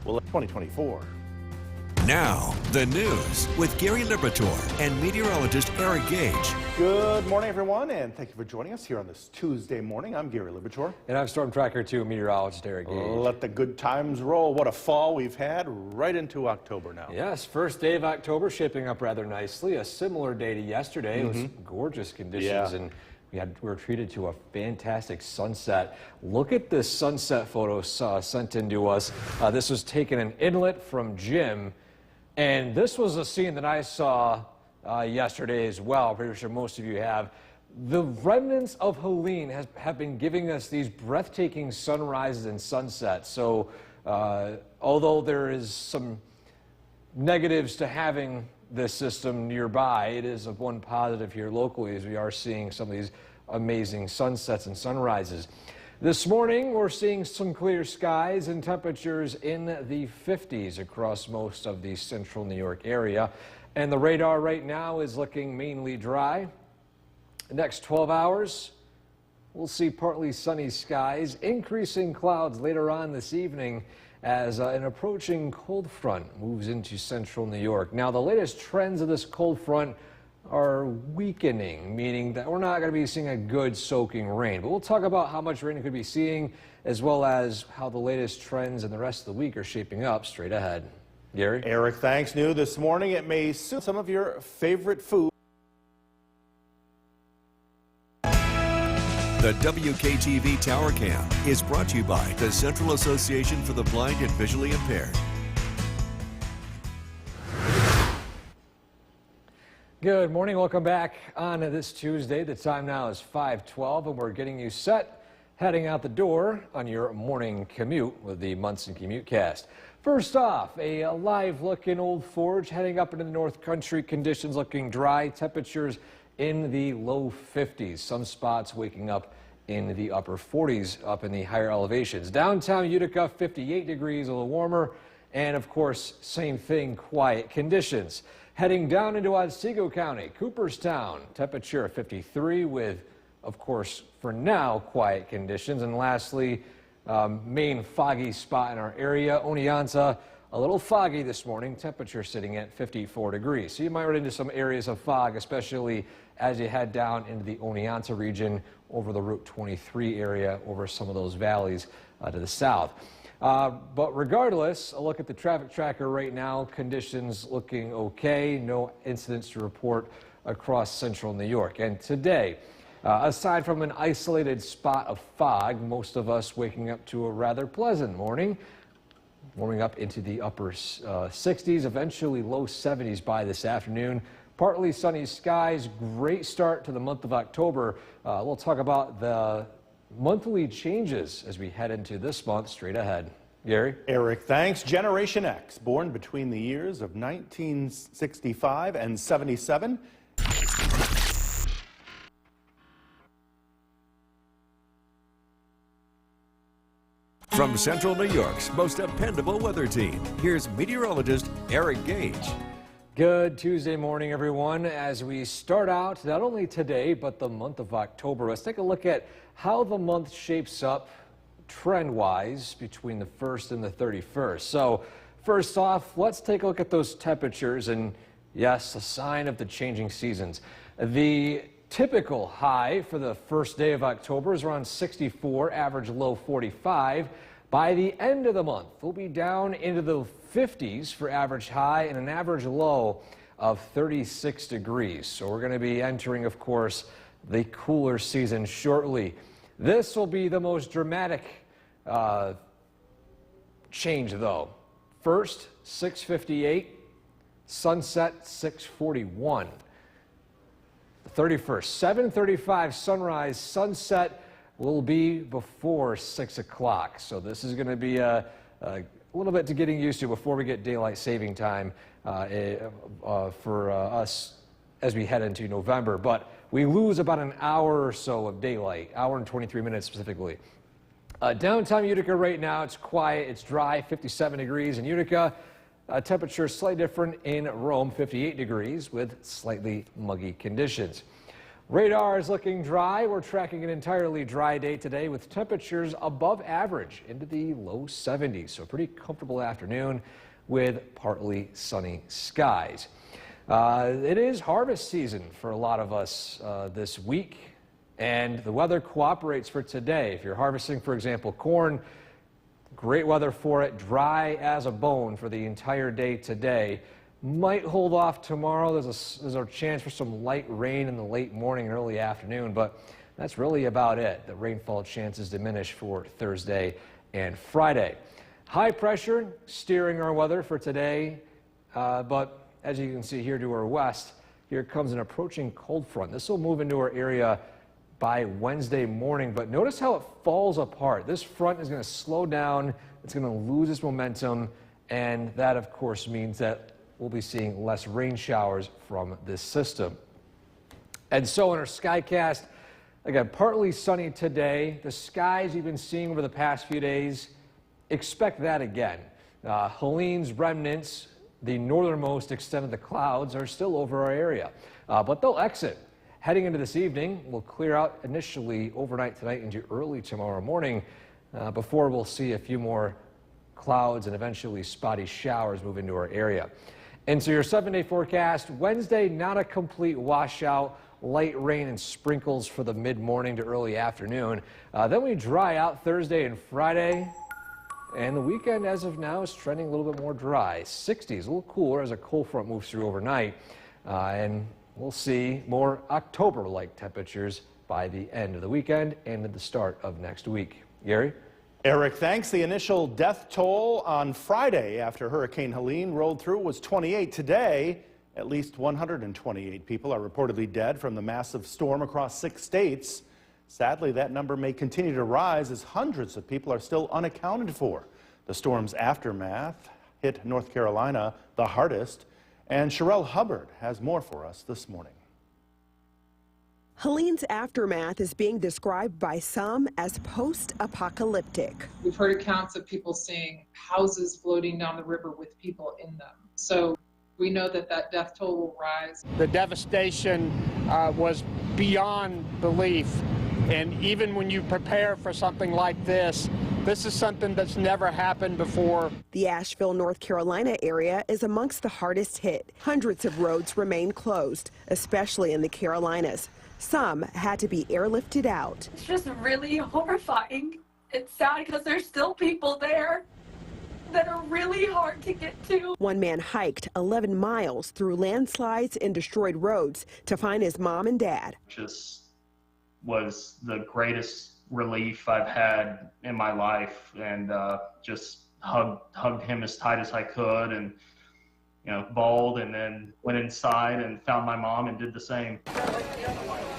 Well, 2024. Now, the news with Gary Liberatore and meteorologist Eric Gage. Good morning, everyone, and thank you for joining us here on this Tuesday morning. I'm Gary Liberatore. And I'm Storm Tracker 2 meteorologist Eric Gage. Let the good times roll. What a fall we've had, right into October now. Yes, first day of October shaping up rather nicely. A similar day to yesterday. It was gorgeous conditions, and we were treated to a fantastic sunset. Look at this sunset photo sent in to us. This was taken in Inlet from Jim. And this was a scene that I saw yesterday as well. Pretty sure most of you have. The remnants of Helene have been giving us these breathtaking sunrises and sunsets. So although there is some negatives to having this system nearby, it is one positive here locally as we are seeing some of these amazing sunsets and sunrises. This morning, we're seeing some clear skies and temperatures in the 50s across most of the central New York area. And the radar right now is looking mainly dry. The next 12 hours, we'll see partly sunny skies, increasing clouds later on this evening as an approaching cold front moves into central New York. Now, the latest trends of this cold front are weakening, meaning that we're not going to be seeing a good soaking rain. But we'll talk about how much rain we could be seeing, as well as how the latest trends in the rest of the week are shaping up straight ahead. Gary? Eric, thanks. New this morning, it may suit some of your favorite food. The WKTV Tower Cam is brought to you by the Central Association for the Blind and Visually Impaired. Good morning. Welcome back on this Tuesday. The time now is 5:12, and we're getting you set, heading out the door on your morning commute with the Munson Commute Cast. First off, a live look in Old Forge, heading up into the North Country. Conditions looking dry, temperatures in the low 50s. Some spots waking up in the upper 40s up in the higher elevations. Downtown Utica, 58 degrees, a little warmer. And of course, same thing, quiet conditions. Heading down into Otsego County, Cooperstown, temperature 53 with, of course, for now, quiet conditions. And lastly, main foggy spot in our area, Oneonta, a little foggy this morning, temperature sitting at 54 degrees. So you might run into some areas of fog, especially as you head down into the Oneonta region over the Route 23 area, over some of those valleys to the south. But regardless, a look at the traffic tracker right now, conditions looking okay. No incidents to report across central New York. And today, aside from an isolated spot of fog, most of us waking up to a rather pleasant morning. Warming up into the upper 60s, eventually low 70s by this afternoon. Partly sunny skies, great start to the month of October. We'll talk about the monthly changes as we head into this month straight ahead. Gary? Eric, thanks. Generation X, born between the years of 1965 and 77. From Central New York's most dependable weather team, here's meteorologist Eric Gage. Good Tuesday morning, everyone. As we start out not only today, but the month of October, let's take a look at how the month shapes up trend-wise between the 1st and the 31st. So first off, let's take a look at those temperatures, and yes, a sign of the changing seasons. The typical high for the first day of October is around 64, average low 45. By the end of the month, we'll be down into the 50s for average high and an average low of 36 degrees. So we're going to be entering, of course, the cooler season shortly. This will be the most dramatic change, though. First, 6:58, sunset 6:41. The 31st, 7:35 sunrise, sunset will be before 6 o'clock. So this is going to be a little bit to getting used to before we get daylight saving time for us as we head into November. But we lose about an hour or so of daylight, hour and 23 minutes specifically. Downtown Utica right now, it's quiet, it's dry, 57 degrees in Utica. Temperature slightly different in Rome, 58 degrees with slightly muggy conditions. Radar is looking dry. We're tracking an entirely dry day today with temperatures above average into the low 70s. So a pretty comfortable afternoon with partly sunny skies. It is harvest season for a lot of us this week, and the weather cooperates for today. If you're harvesting, for example, corn, great weather for it, dry as a bone for the entire day today. Might hold off tomorrow. There's a chance for some light rain in the late morning and early afternoon, but that's really about it. The rainfall chances diminish for Thursday and Friday. High pressure steering our weather for today, but as you can see here to our west, here comes an approaching cold front. This will move into our area by Wednesday morning, but notice how it falls apart. This front is going to slow down, it's going to lose its momentum, and that of course means that we'll be seeing less rain showers from this system. And so in our Skycast, again, partly sunny today. The skies you've been seeing over the past few days, expect that again. Helene's remnants, the northernmost extent of the clouds, are still over our area, but they'll exit. Heading into this evening, we'll clear out initially overnight tonight into early tomorrow morning before we'll see a few more clouds and eventually spotty showers move into our area. And so your 7-day forecast, Wednesday, not a complete washout, light rain and sprinkles for the mid-morning to early afternoon. Then we dry out Thursday and Friday, and the weekend as of now is trending a little bit more dry. 60s, a little cooler as a cold front moves through overnight, and we'll see more October-like temperatures by the end of the weekend and at the start of next week. Gary? Eric, thanks. The initial death toll on Friday after Hurricane Helene rolled through was 28. Today, at least 128 people are reportedly dead from the massive storm across 6 states. Sadly, that number may continue to rise as hundreds of people are still unaccounted for. The storm's aftermath hit North Carolina the hardest, and Sherelle Hubbard has more for us this morning. Helene's aftermath is being described by some as post-apocalyptic. We've heard accounts of people seeing houses floating down the river with people in them. So we know that that death toll will rise. The devastation was beyond belief. And even when you prepare for something like this is something that's never happened before. The Asheville, North Carolina area is amongst the hardest hit. Hundreds of roads remain closed, especially in the Carolinas. Some had to be airlifted out. It's just really horrifying. It's sad because there's still people there that are really hard to get to. One man hiked 11 miles through landslides and destroyed roads to find his mom and dad. Just was the greatest relief I've had in my life, and just hugged him as tight as I could, and bawled, and then went inside and found my mom and did the same.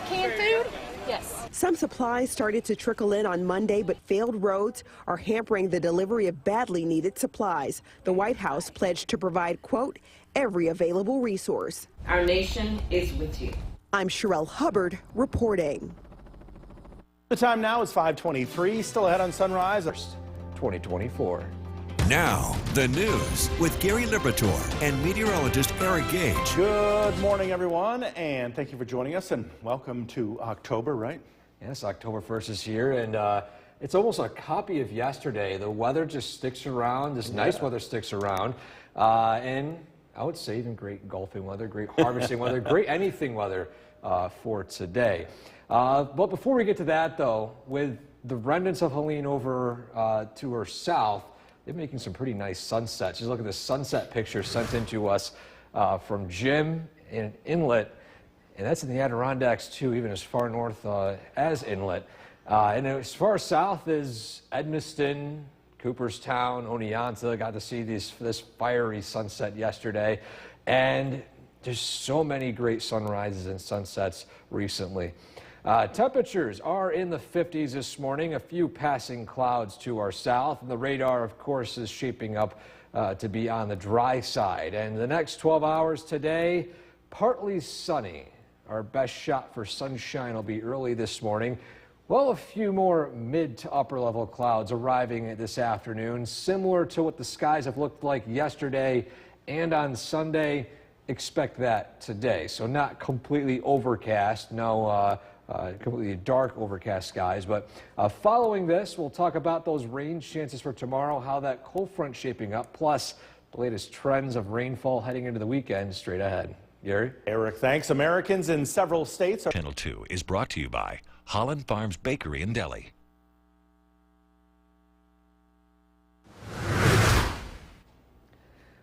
Canned food? Yes. Some supplies started to trickle in on Monday, but failed roads are hampering the delivery of badly needed supplies. The White House pledged to provide, quote, every available resource. Our nation is with you. I'm Sherelle Hubbard reporting. The time now is 5:23, still ahead on Sunrise. 2024. Now, the news with Gary Liberatore and meteorologist Eric Gage. Good morning, everyone, and thank you for joining us, and welcome to October, right? Yes, October 1st is here, and it's almost a copy of yesterday. The weather just sticks around. This nice weather sticks around, and I would say even great golfing weather, great harvesting weather, great anything weather for today. But before we get to that, though, with the remnants of Helene over to her south, they're making some pretty nice sunsets. Just look at this sunset picture sent in to us from Jim in Inlet, and that's in the Adirondacks too, even as far north as Inlet. And as far south as Edmiston, Cooperstown, Oneonta. Got to see this fiery sunset yesterday, and there's so many great sunrises and sunsets recently. Temperatures are in the 50s this morning, a few passing clouds to our south, and the radar, of course, is shaping up to be on the dry side. And the next 12 hours today, partly sunny. Our best shot for sunshine will be early this morning. Well, a few more mid to upper level clouds arriving this afternoon, similar to what the skies have looked like yesterday and on Sunday. expect that today. So not completely overcast, no completely dark overcast skies. But following this, we'll talk about those rain chances for tomorrow, how that cold front shaping up, plus the latest trends of rainfall heading into the weekend straight ahead. Gary? Eric, thanks. Americans in several states are... Channel 2 is brought to you by Holland Farms Bakery and Deli.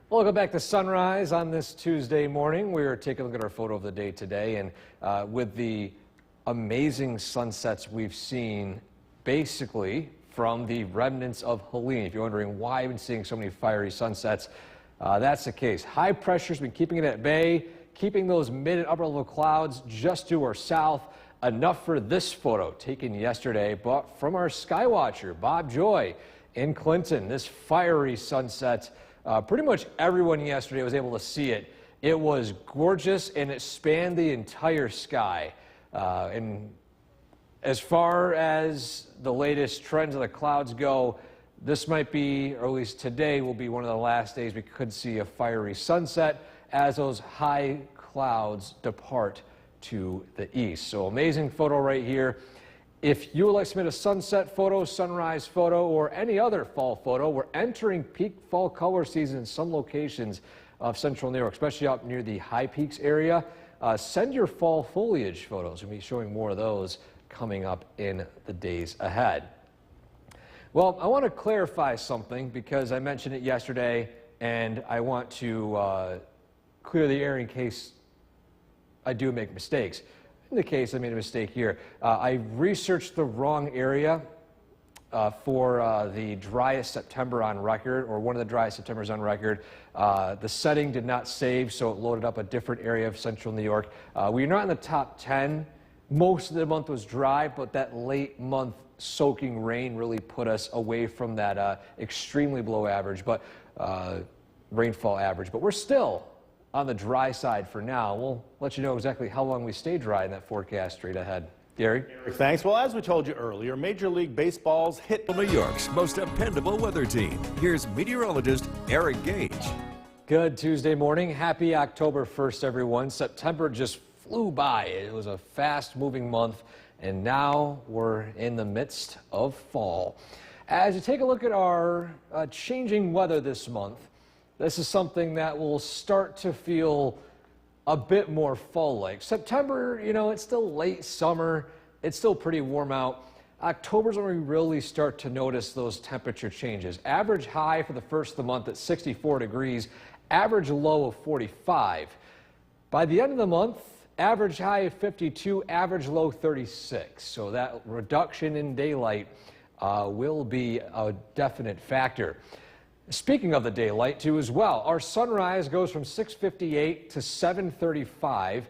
Welcome back to Sunrise on this Tuesday morning. We're taking a look at our photo of the day today, and with the amazing sunsets we've seen basically from the remnants of Helene. If you're wondering why I've been seeing so many fiery sunsets, that's the case. High pressure's been keeping it at bay, keeping those mid and upper level clouds just to our south. Enough for this photo taken yesterday, but from our skywatcher, Bob Joy in Clinton. This fiery sunset, pretty much everyone yesterday was able to see it. It was gorgeous and it spanned the entire sky. And as far as the latest trends of the clouds go, this might be, or at least today will be one of the last days we could see a fiery sunset as those high clouds depart to the east. So amazing photo right here. If you would like to submit a sunset photo, sunrise photo, or any other fall photo, we're entering peak fall color season in some locations of central New York, especially up near the High Peaks area. Send your fall foliage photos. We'll be showing more of those coming up in the days ahead. Well, I want to clarify something because I mentioned it yesterday, and I want to clear the air in case I do make mistakes. In the case I made a mistake here, I researched the wrong area for the driest September on record, or one of the driest Septembers on record. The setting did not save, so it loaded up a different area of central New York. We're not in the top 10. Most of the month was dry, but that late month soaking rain really put us away from that extremely below average, but rainfall average. But we're still on the dry side for now. We'll let you know exactly how long we stay dry in that forecast straight ahead. Gary? Eric, thanks. Well, as we told you earlier, Major League Baseball's hit... New York's most dependable weather team. Here's meteorologist Eric Gage. Good Tuesday morning. Happy October 1st, everyone. September just flew by. It was a fast-moving month, and now we're in the midst of fall. As you take a look at our changing weather this month, this is something that will start to feel a bit more fall-like. September, you know, it's still late summer. It's still pretty warm out. October's when we really start to notice those temperature changes. Average high for the first of the month at 64 degrees, average low of 45. By the end of the month, average high of 52, average low 36. So that reduction in daylight will be a definite factor. Speaking of the daylight too as well, our sunrise goes from 6:58 to 7:35,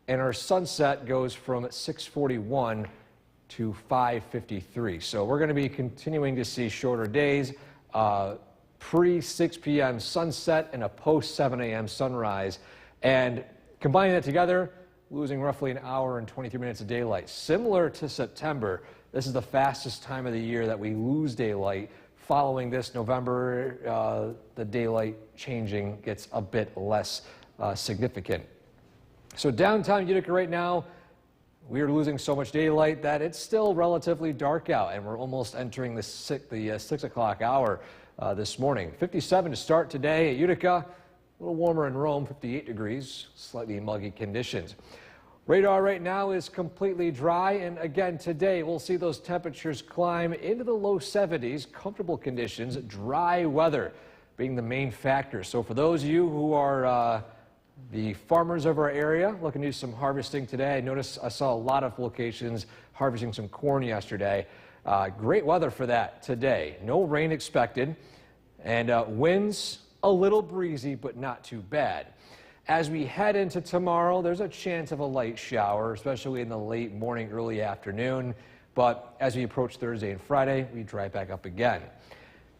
and our sunset goes from 6:41 to 5:53. So we're going to be continuing to see shorter days, pre 6 p.m. sunset and a post 7 a.m. sunrise. And combining that together, losing roughly an hour and 23 minutes of daylight. Similar to September, this is the fastest time of the year that we lose daylight. Following this November, the daylight changing gets a bit less significant. So downtown Utica right now, we are losing so much daylight that it's still relatively dark out, and we're almost entering the 6 o'clock hour this morning. 57 to start today at Utica, a little warmer in Rome, 58 degrees, slightly muggy conditions. Radar right now is completely dry, and again today we'll see those temperatures climb into the low 70s, comfortable conditions, dry weather being the main factor. So for those of you who are the farmers of our area looking to do some harvesting today, I saw a lot of locations harvesting some corn yesterday. Great weather for that today. No rain expected, and winds a little breezy, but not too bad. As we head into tomorrow, there's a chance of a light shower, especially in the late morning, early afternoon. But as we approach Thursday and Friday, we dry back up again.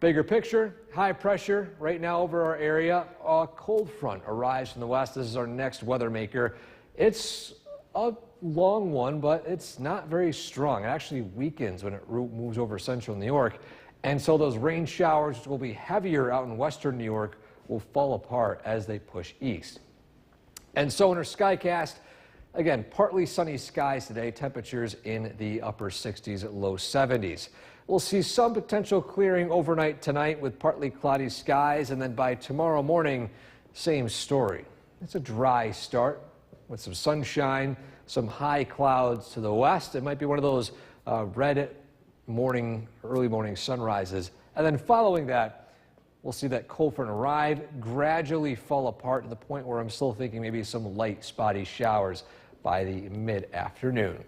Bigger picture, high pressure right now over our area. A cold front arrives from the west. This is our next weather maker. It's a long one, but it's not very strong. It actually weakens when it moves over central New York. And so those rain showers, which will be heavier out in western New York, will fall apart as they push east. And so in our Skycast, again, partly sunny skies today, temperatures in the upper 60s, low 70s. We'll see some potential clearing overnight tonight with partly cloudy skies, and then by tomorrow morning, same story. It's a dry start with some sunshine, some high clouds to the west. It might be one of those red morning, early morning sunrises. And then following that, we'll see that cold front arrive, gradually fall apart to the point where I'm still thinking maybe some light spotty showers by the mid-afternoon.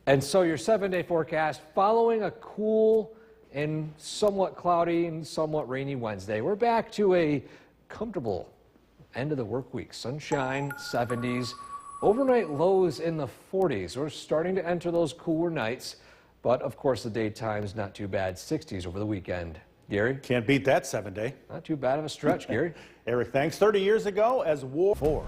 And so your 7-day forecast following a cool and somewhat cloudy and somewhat rainy Wednesday. We're back to a comfortable end of the work week. Sunshine, 70s, overnight lows in the 40s. We're starting to enter those cooler nights, but of course the daytime's not too bad, 60s over the weekend. Gary? Can't beat that 7-day. Not too bad of a stretch, Gary. Eric, thanks. 30 years ago as War 4.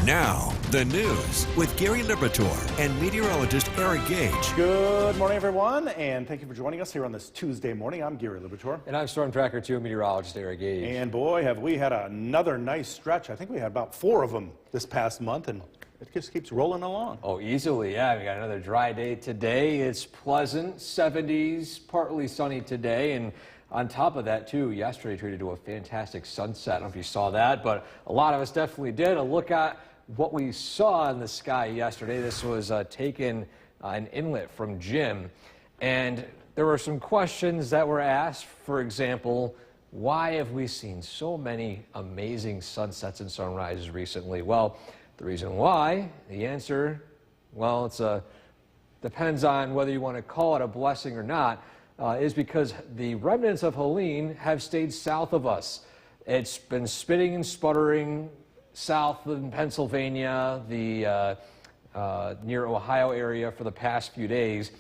Now, the news with Gary Liberatore and meteorologist Eric Gage. Good morning, everyone, and thank you for joining us here on this Tuesday morning. I'm Gary Liberatore. And I'm Storm Tracker 2 meteorologist Eric Gage. And boy, have we had another nice stretch. I think we had about 4 of them this past month, and it just keeps rolling along. Oh, easily, yeah. We got another dry day today. It's pleasant, 70s, partly sunny today, and on top of that, too, yesterday treated to a fantastic sunset. I don't know if you saw that, but a lot of us definitely did. A look at what we saw in the sky yesterday. This was taken an inlet from Jim, and there were some questions that were asked. For example, why have we seen so many amazing sunsets and sunrises recently? Well, the reason why, the answer, well, depends on whether you want to call it a blessing or not, is because the remnants of Helene have stayed south of us. It's been spitting and sputtering south in Pennsylvania, the near Ohio area for the past few days,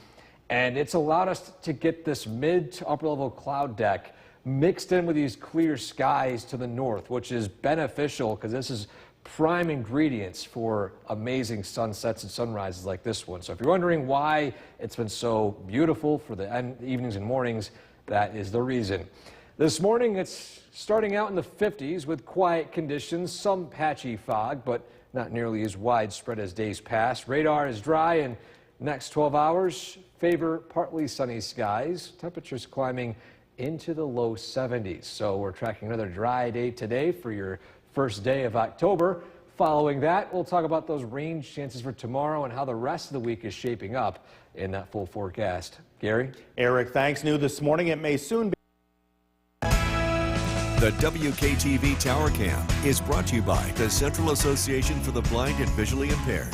and it's allowed us to get this mid to upper level cloud deck mixed in with these clear skies to the north, which is beneficial because this is prime ingredients for amazing sunsets and sunrises like this one. So if you're wondering why it's been so beautiful for the evenings and mornings, that is the reason. This morning, it's starting out in the 50s with quiet conditions, some patchy fog, but not nearly as widespread as days past. Radar is dry, and next 12 hours favor partly sunny skies. Temperatures climbing into the low 70s. So we're tracking another dry day today for your first day of October. Following that, we'll talk about those rain chances for tomorrow and how the rest of the week is shaping up in that full forecast. Gary? Eric, thanks. New this morning, it may soon be. The WKTV Tower Cam is brought to you by the Central Association for the Blind and Visually Impaired.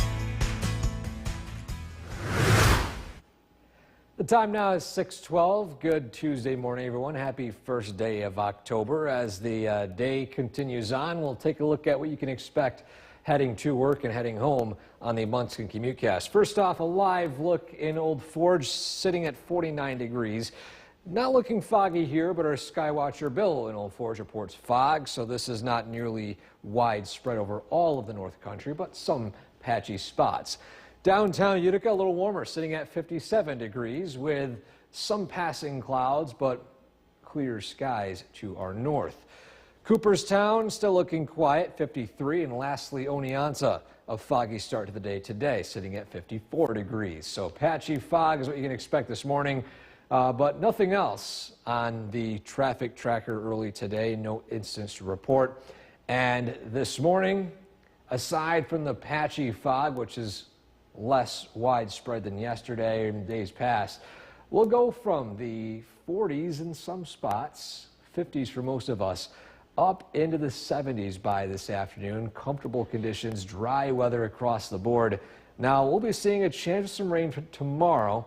The time now is 6:12. Good Tuesday morning, everyone. Happy first day of October. As the day continues on, we'll take a look at what you can expect heading to work and heading home on the Munson CommuteCast. First off, a live look in Old Forge, sitting at 49 degrees. Not looking foggy here, but our Skywatcher Bill in Old Forge reports fog, so this is not nearly widespread over all of the North Country, but some patchy spots. Downtown Utica, a little warmer, sitting at 57 degrees with some passing clouds, but clear skies to our north. Cooperstown still looking quiet, 53, and lastly, Oneonta, a foggy start to the day today, sitting at 54 degrees. So patchy fog is what you can expect this morning. But nothing else on the traffic tracker early today, no incidents to report. And this morning, aside from the patchy fog, which is less widespread than yesterday and days past, we'll go from the 40s in some spots, 50s for most of us, up into the 70s by this afternoon. Comfortable conditions, dry weather across the board. Now, we'll be seeing a chance of some rain for tomorrow.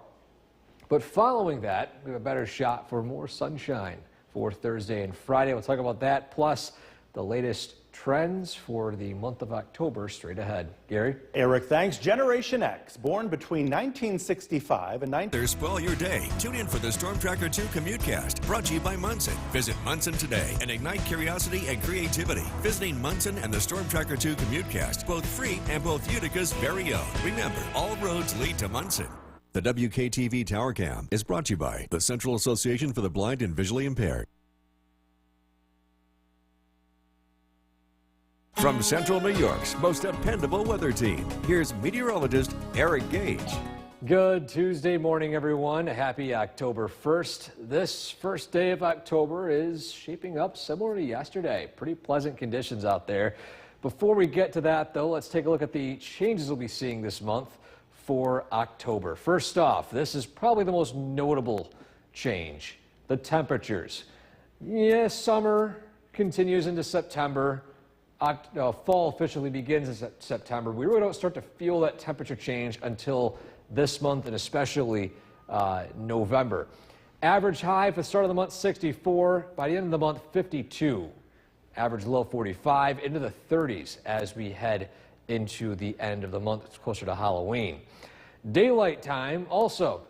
But following that, we have a better shot for more sunshine for Thursday and Friday. We'll talk about that, plus the latest trends for the month of October straight ahead. Gary? Eric, thanks. Generation X, born between 1965 and Spoil your day. Tune in for the Storm Tracker 2 CommuteCast, brought to you by Munson. Visit Munson today and ignite curiosity and creativity. Visiting Munson and the Storm Tracker 2 CommuteCast, both free and both Utica's very own. Remember, all roads lead to Munson. The WKTV Tower Cam is brought to you by the Central Association for the Blind and Visually Impaired. From Central New York's most dependable weather team, here's meteorologist Eric Gage. Good Tuesday morning, everyone. Happy October 1st. This first day of October is shaping up similar to yesterday. Pretty pleasant conditions out there. Before we get to that, though, let's take a look at the changes we'll be seeing this month for October. First off, this is probably the most notable change, the temperatures. Yes, summer continues into September. Fall officially begins in September. We really don't start to feel that temperature change until this month and especially November. Average high for the start of the month, 64. By the end of the month, 52. Average low, 45. Into the 30s as we head into the end of the month. It's closer to Halloween. Daylight time also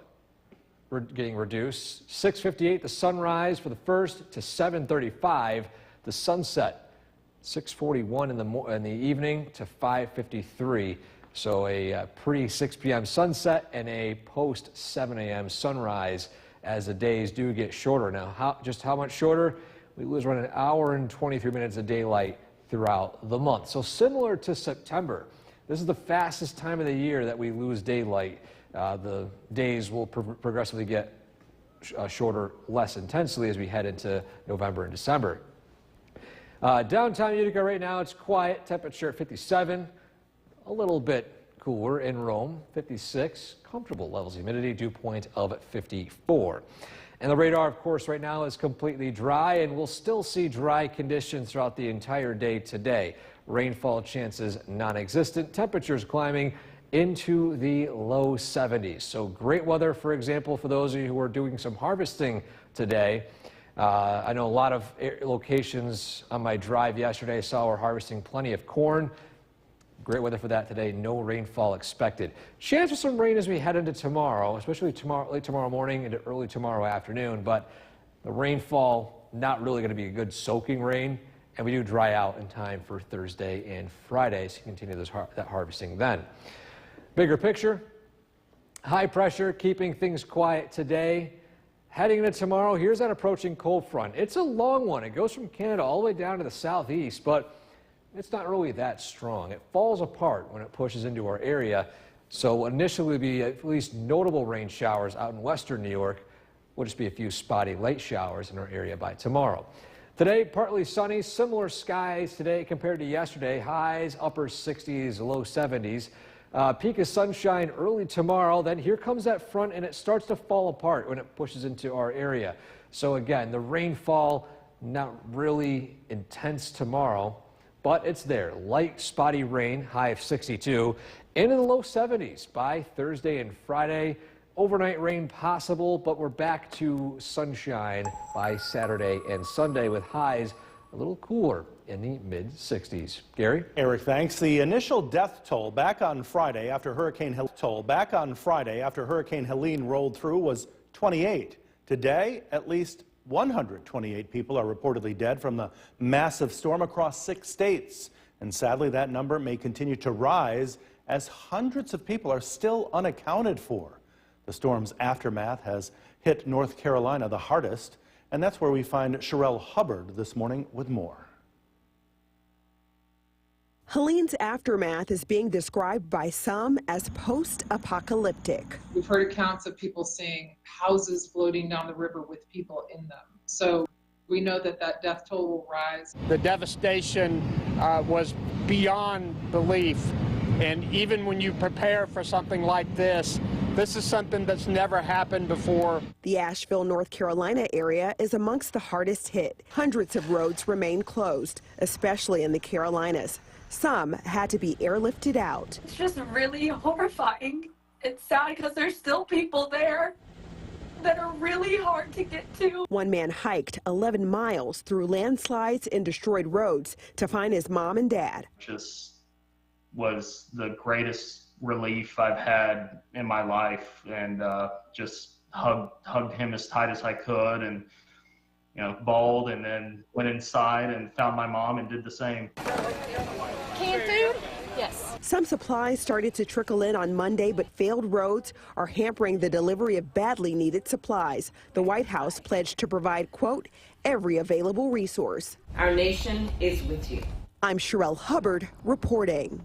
getting reduced. 6:58 the sunrise for the first to 7:35 the sunset. 6:41 in the evening to 5:53. So a pre-6 p.m. sunset and a post-7 a.m. sunrise as the days do get shorter. Now, just how much shorter? We lose around an hour and 23 minutes of daylight throughout the month. So similar to September, this is the fastest time of the year that we lose daylight. The days will progressively get shorter less intensely as we head into November and December. Downtown Utica right now, it's quiet. Temperature at 57. A little bit cooler in Rome, 56. Comfortable levels of humidity, dew point of 54. And the radar, of course, right now is completely dry, and we'll still see dry conditions throughout the entire day today. Rainfall chances non-existent. Temperatures climbing into the low 70s. So great weather, for example, for those of you who are doing some harvesting today. I know a lot of locations on my drive yesterday saw we're harvesting plenty of corn. Great weather for that today. No rainfall expected. Chance of some rain as we head into tomorrow, especially late tomorrow morning into early tomorrow afternoon. But the rainfall not really going to be a good soaking rain, and we do dry out in time for Thursday and Friday. So continue that harvesting then. Bigger picture, high pressure keeping things quiet today. Heading into tomorrow, here's that approaching cold front. It's a long one. It goes from Canada all the way down to the southeast, but it's not really that strong. It falls apart when it pushes into our area. So initially be at least notable rain showers out in western New York. Will just be a few spotty late showers in our area by tomorrow. Today, partly sunny, similar skies today compared to yesterday. Highs, upper 60s, low 70s. Peak of sunshine early tomorrow. Then here comes that front, and it starts to fall apart when it pushes into our area. So again, the rainfall not really intense tomorrow, but it's there. Light, spotty rain, high of 62, into the low 70s by Thursday and Friday. Overnight rain possible, but we're back to sunshine by Saturday and Sunday with highs a little cooler in the mid-60s. Gary? Eric, thanks. The initial death toll back on Friday after Hurricane Helene rolled through was 28. Today, at least 128 people are reportedly dead from the massive storm across 6 states. And sadly, that number may continue to rise as hundreds of people are still unaccounted for. The storm's aftermath has hit North Carolina the hardest, and that's where we find Sherelle Hubbard this morning with more. Helene's aftermath is being described by some as post-apocalyptic. We've heard accounts of people seeing houses floating down the river with people in them. So we know that that death toll will rise. The devastation was beyond belief. And even when you prepare for something like this is something that's never happened before. The Asheville, North Carolina area is amongst the hardest hit. Hundreds of roads remain closed, especially in the Carolinas. Some had to be airlifted out. It's just really horrifying. It's sad because there's still people there that are really hard to get to. One man hiked 11 miles through landslides and destroyed roads to find his mom and dad. Just was the greatest relief I've had in my life, and just hugged him as tight as I could, and bawled, and then went inside and found my mom and did the same. Canned food? Yes. Some supplies started to trickle in on Monday, but failed roads are hampering the delivery of badly needed supplies. The White House pledged to provide, quote, every available resource. Our nation is with you. I'm Sherelle Hubbard reporting.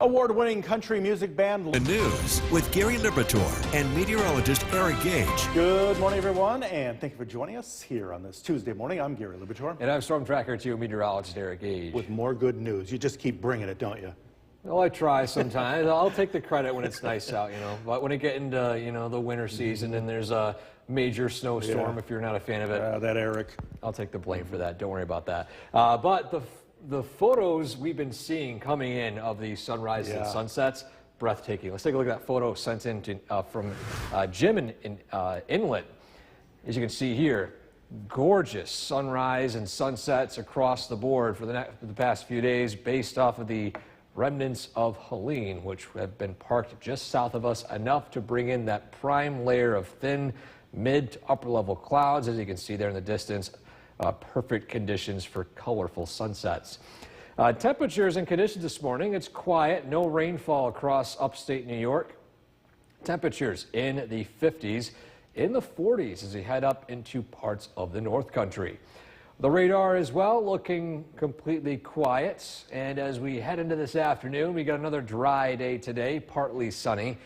Award-winning country music band. The news with Gary Liberatore and meteorologist Eric Gage. Good morning, everyone, and thank you for joining us here on this Tuesday morning. I'm Gary Liberatore. And I'm Storm Tracker 2 meteorologist Eric Gage. With more good news. You just keep bringing it, don't you? Well, I try sometimes. I'll take the credit when it's nice out, But when it get into, the winter season and there's a major snowstorm, if you're not a fan of it. That Eric. I'll take the blame for that. Don't worry about that. But the photos we've been seeing coming in of the sunrises and sunsets, breathtaking. Let's take a look at that photo sent in from Jim in Inlet. As you can see here, gorgeous sunrise and sunsets across the board for the past few days based off of the remnants of Helene, which have been parked just south of us, enough to bring in that prime layer of thin mid to upper level clouds, as you can see there in the distance. Perfect conditions for colorful sunsets. Temperatures and conditions this morning, it's quiet, no rainfall across upstate New York. Temperatures in the 50s, in the 40s as we head up into parts of the North Country. The radar as well looking completely quiet, and as we head into this afternoon, we got another dry day today, partly sunny.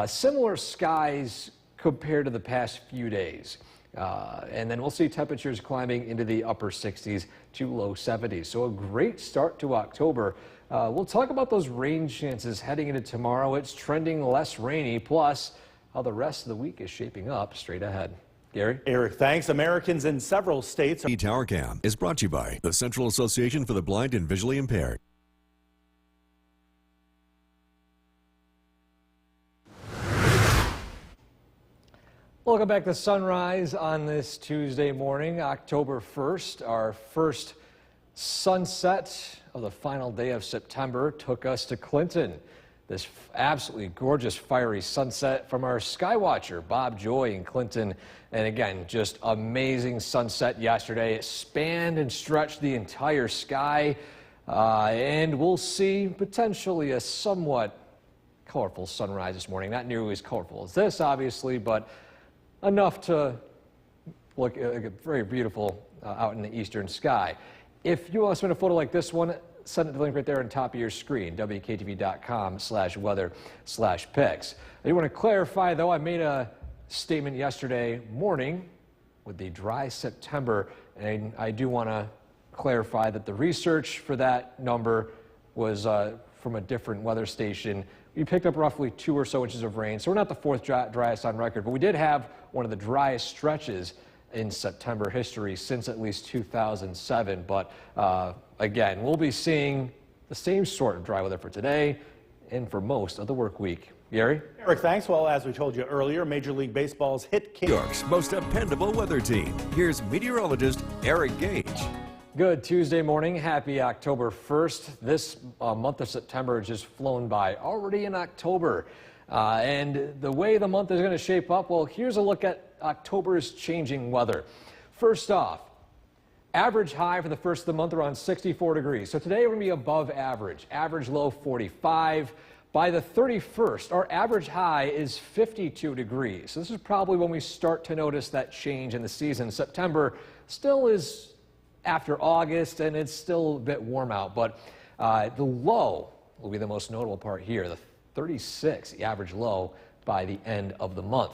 Similar skies compared to the past few days. And then we'll see temperatures climbing into the upper 60s to low 70s. So a great start to October. We'll talk about those rain chances heading into tomorrow. It's trending less rainy, plus how the rest of the week is shaping up straight ahead. Gary? Eric, thanks. Americans in several states. Tower Cam is brought to you by the Central Association for the Blind and Visually Impaired. Welcome back to Sunrise on this Tuesday morning, October 1st. Our first sunset of the final day of September took us to Clinton. This absolutely gorgeous fiery sunset from our skywatcher, Bob Joy in Clinton. And again, just amazing sunset yesterday. It spanned and stretched the entire sky. And we'll see potentially a somewhat colorful sunrise this morning. Not nearly as colorful as this, obviously, but enough to look very beautiful out in the eastern sky. If you want to submit a photo like this one, send it to the link right there on top of your screen, WKTV.com/weather/pics. I do want to clarify, though, I made a statement yesterday morning with the dry September, and I do want to clarify that the research for that number was from a different weather station. We picked up roughly 2 or so inches of rain, so we're not the fourth driest on record, but we did have one of the driest stretches in September history since at least 2007. But again, we'll be seeing the same sort of dry weather for today and for most of the work week. Gary? Eric, thanks. Well, as we told you earlier, Major League Baseball's hit king. New York's most dependable weather team. Here's meteorologist Eric Gage. Good Tuesday morning. Happy October 1st. This month of September has just flown by. Already in October. And the way the month is going to shape up, well, here's a look at October's changing weather. First off, average high for the first of the month around 64 degrees. So today we're going to be above average. Average low 45. By the 31st, our average high is 52 degrees. So this is probably when we start to notice that change in the season. September still is after August, and it's still a bit warm out, but the low will be the most notable part here, the 36, the average low by the end of the month.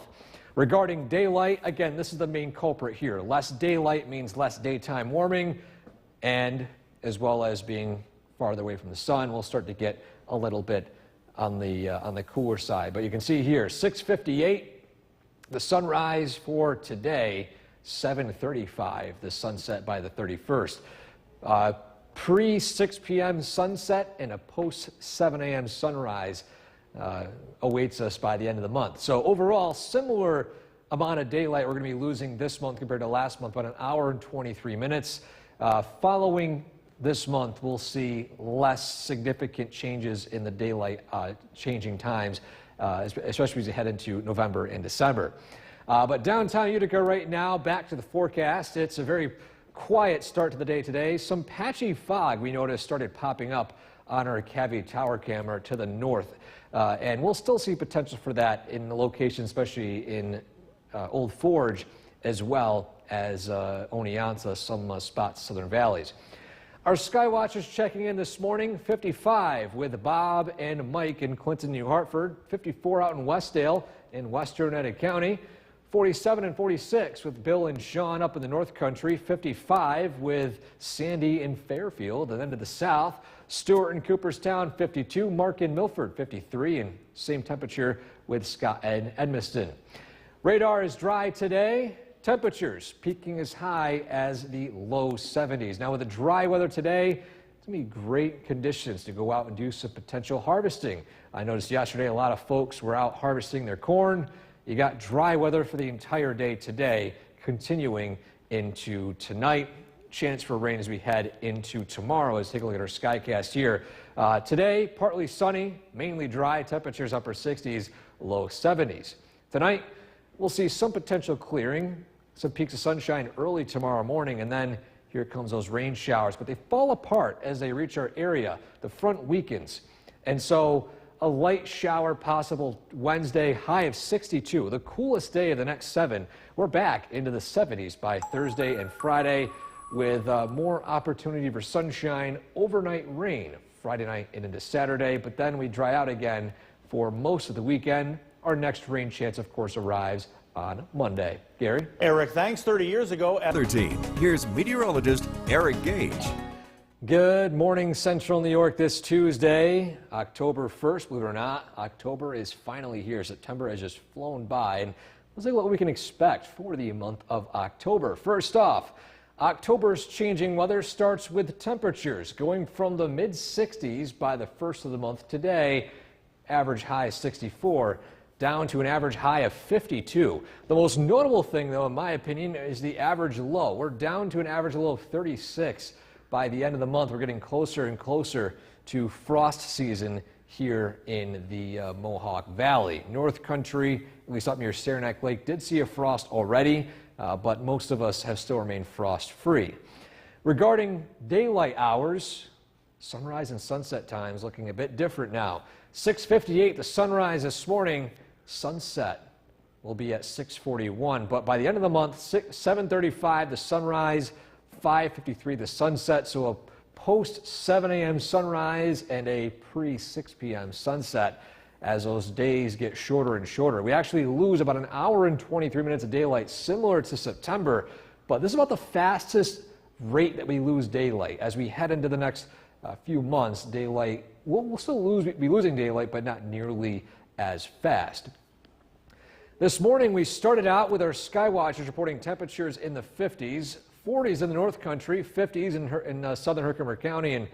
Regarding daylight, again, this is the main culprit here. Less daylight means less daytime warming, and as well as being farther away from the sun, we'll start to get a little bit on the cooler side. But you can see here, 6:58, the sunrise for today. 7:35, the sunset by the 31st. Pre-6 p.m. sunset and a post-7 a.m. sunrise awaits us by the end of the month. So overall, similar amount of daylight we're going to be losing this month compared to last month, about an hour and 23 minutes. Following this month, we'll see less significant changes in the daylight changing times, especially as we head into November and December. But downtown Utica right now, back to the forecast. It's a very quiet start to the day today. Some patchy fog we noticed started popping up on our Cavey Tower camera to the north. And we'll still see potential for that in the location, especially in Old Forge, as well as Oneonta, some spots, Southern Valleys. Our sky watchers checking in this morning. 55 with Bob and Mike in Clinton, New Hartford. 54 out in Westdale in western Eddy County. 47 and 46 with Bill and Sean up in the North Country. 55 with Sandy in Fairfield. And then to the south, Stewart in Cooperstown, 52. Mark in Milford, 53. And same temperature with Scott in Edmiston. Radar is dry today. Temperatures peaking as high as the low 70s. Now with the dry weather today, it's going to be great conditions to go out and do some potential harvesting. I noticed yesterday a lot of folks were out harvesting their corn. You got dry weather for the entire day today, continuing into tonight. Chance for rain as we head into tomorrow. Let's take a look at our skycast here. Today, partly sunny, mainly dry, temperatures upper 60s, low 70s. Tonight, we'll see some potential clearing, some peaks of sunshine early tomorrow morning, and then here comes those rain showers. But they fall apart as they reach our area. The front weakens. And so a light shower possible Wednesday, high of 62. The coolest day of the next 7. We're back into the 70s by Thursday and Friday with more opportunity for sunshine, overnight rain Friday night and into Saturday. But then we dry out again for most of the weekend. Our next rain chance, of course, arrives on Monday. Gary? Eric, thanks. 30 years ago. 13. Here's meteorologist Eric Gage. Good morning, Central New York. This Tuesday, October 1st, believe it or not, October is finally here. September has just flown by, and let's see what we can expect for the month of October. First off, October's changing weather starts with temperatures going from the mid-60s by the first of the month today, average high 64, down to an average high of 52. The most notable thing, though, in my opinion, is the average low. We're down to an average low of 36. By the end of the month, we're getting closer and closer to frost season here in the Mohawk Valley. North Country, at least up near Saranac Lake, did see a frost already, but most of us have still remained frost-free. Regarding daylight hours, sunrise and sunset times looking a bit different now. 6:58, the sunrise this morning. Sunset will be at 6:41, but by the end of the month, 7:35, the sunrise, 5:53 the sunset, so a post 7 a.m. sunrise and a pre-6 p.m. sunset as those days get shorter and shorter. We actually lose about an hour and 23 minutes of daylight, similar to September, but this is about the fastest rate that we lose daylight. As we head into the next few months, daylight, we'll still be losing daylight, but not nearly as fast. This morning, we started out with our sky watchers reporting temperatures in the 50s. 40s in the North Country, 50s in southern Herkimer County, and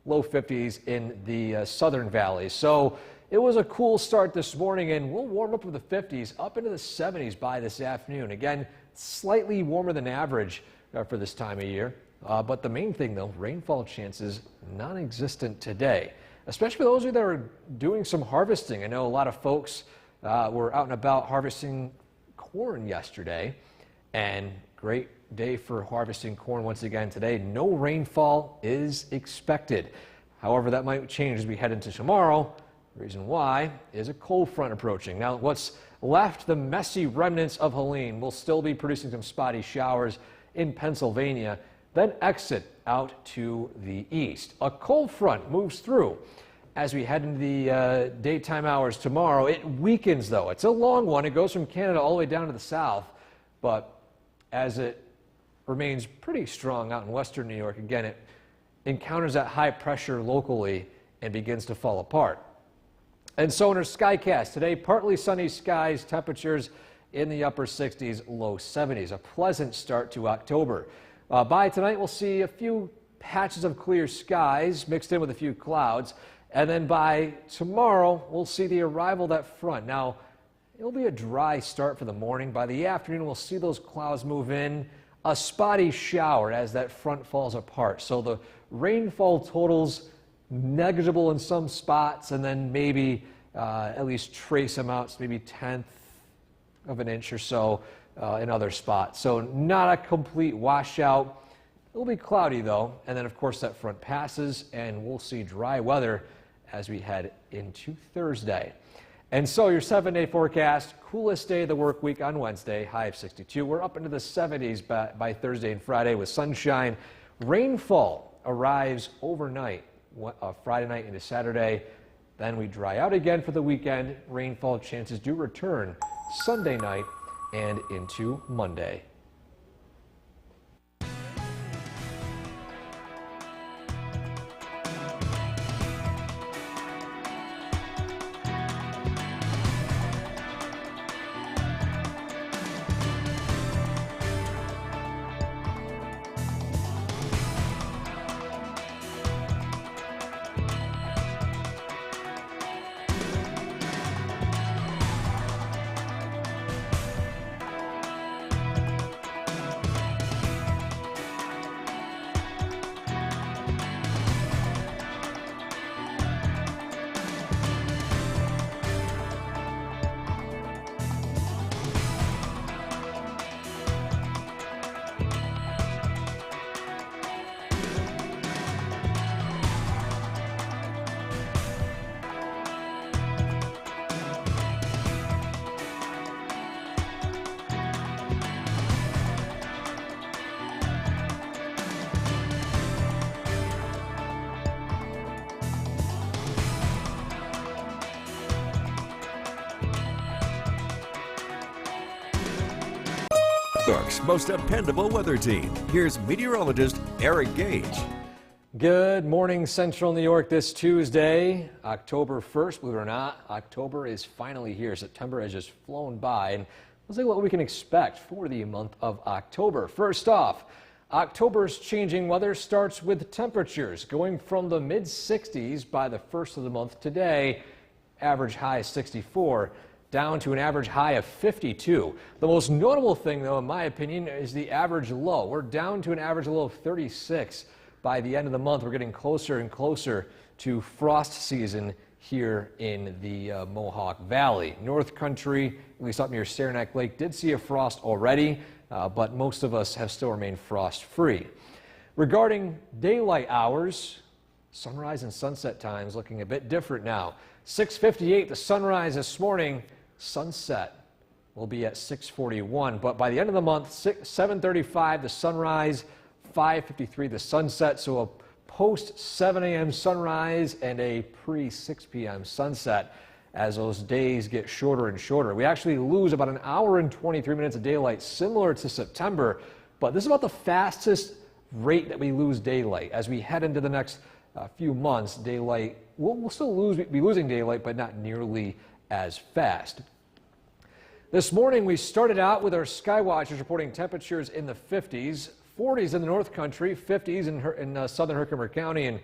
low 50s in the southern valley. So it was a cool start this morning, and we'll warm up with the 50s up into the 70s by this afternoon. Again, slightly warmer than average for this time of year. But the main thing, though, rainfall chances non-existent today, especially for those of you that are doing some harvesting. I know a lot of folks were out and about harvesting corn yesterday, and great day for harvesting corn once again today. No rainfall is expected. However, that might change as we head into tomorrow. The reason why is a cold front approaching. Now, what's left, the messy remnants of Helene, will still be producing some spotty showers in Pennsylvania, then exit out to the east. A cold front moves through as we head into the daytime hours tomorrow. It weakens, though. It's a long one. It goes from Canada all the way down to the south, but as it remains pretty strong out in western New York, again, it encounters that high pressure locally and begins to fall apart. And so in our skycast today, partly sunny skies, temperatures in the upper 60s, low 70s. A pleasant start to October. By tonight, we'll see a few patches of clear skies mixed in with a few clouds. And then by tomorrow, we'll see the arrival of that front. Now, it'll be a dry start for the morning. By the afternoon, we'll see those clouds move in. A spotty shower as that front falls apart. So the rainfall totals negligible in some spots, and then maybe at least trace amounts, maybe 1/10 of an inch or so in other spots. So not a complete washout. It'll be cloudy though, and then of course that front passes, and we'll see dry weather as we head into Thursday. And so your 7-day forecast, coolest day of the work week on Wednesday, high of 62. We're up into the 70s by Thursday and Friday with sunshine. Rainfall arrives overnight, Friday night into Saturday. Then we dry out again for the weekend. Rainfall chances do return Sunday night and into Monday. York's most dependable weather team. Here's meteorologist Eric Gage. Good morning, Central New York. This Tuesday, October 1st, believe it or not, October is finally here. September has just flown by, and let's see what we can expect for the month of October. First off, October's changing weather starts with temperatures going from the mid-60s by the first of the month today, average high 64. Down to an average high of 52. The most notable thing, though, in my opinion, is the average low. We're down to an average low of 36. By the end of the month, we're getting closer and closer to frost season here in the Mohawk Valley. North Country, at least up near Saranac Lake, did see a frost already, but most of us have still remained frost-free. Regarding daylight hours, sunrise and sunset times looking a bit different now. 6:58, the sunrise this morning. Sunset will be at 6:41, but by the end of the month, 7:35 the sunrise, 5:53 the sunset, so a post 7 a.m. sunrise and a pre 6 p.m. sunset as those days get shorter and shorter. We actually lose about an hour and 23 minutes of daylight, similar to September, but this is about the fastest rate that we lose daylight. As we head into the next few months, daylight, we'll still be losing daylight, but not nearly as fast. This morning we started out with our sky watchers reporting temperatures in the 50s, 40s in the North Country, 50s in southern Herkimer County, and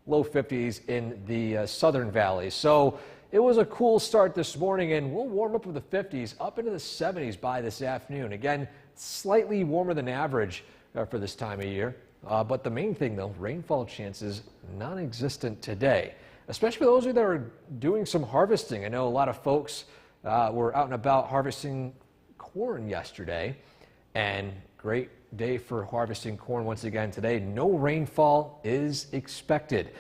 low 50s in the southern valley. So it was a cool start this morning, and we'll warm up with the 50s up into the 70s by this afternoon. Again, slightly warmer than average for this time of year. But the main thing, though, rainfall chances non-existent today, especially for those of you that are doing some harvesting. I know a lot of folks were out and about harvesting corn yesterday, and great day for harvesting corn once again today. No rainfall is expected.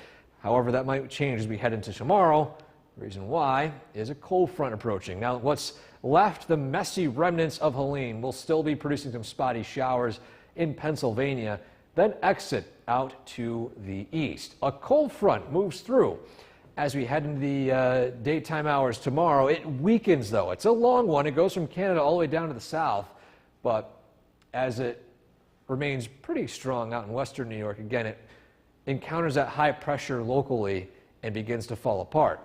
However, that might change as we head into tomorrow. The reason why is a cold front approaching. Now, what's left, the messy remnants of Helene, will still be producing some spotty showers in Pennsylvania, then exit out to the east. A cold front moves through as we head into the daytime hours tomorrow. It weakens, though. It's a long one. It goes from Canada all the way down to the south, but as it remains pretty strong out in western New York, again, it encounters that high pressure locally and begins to fall apart.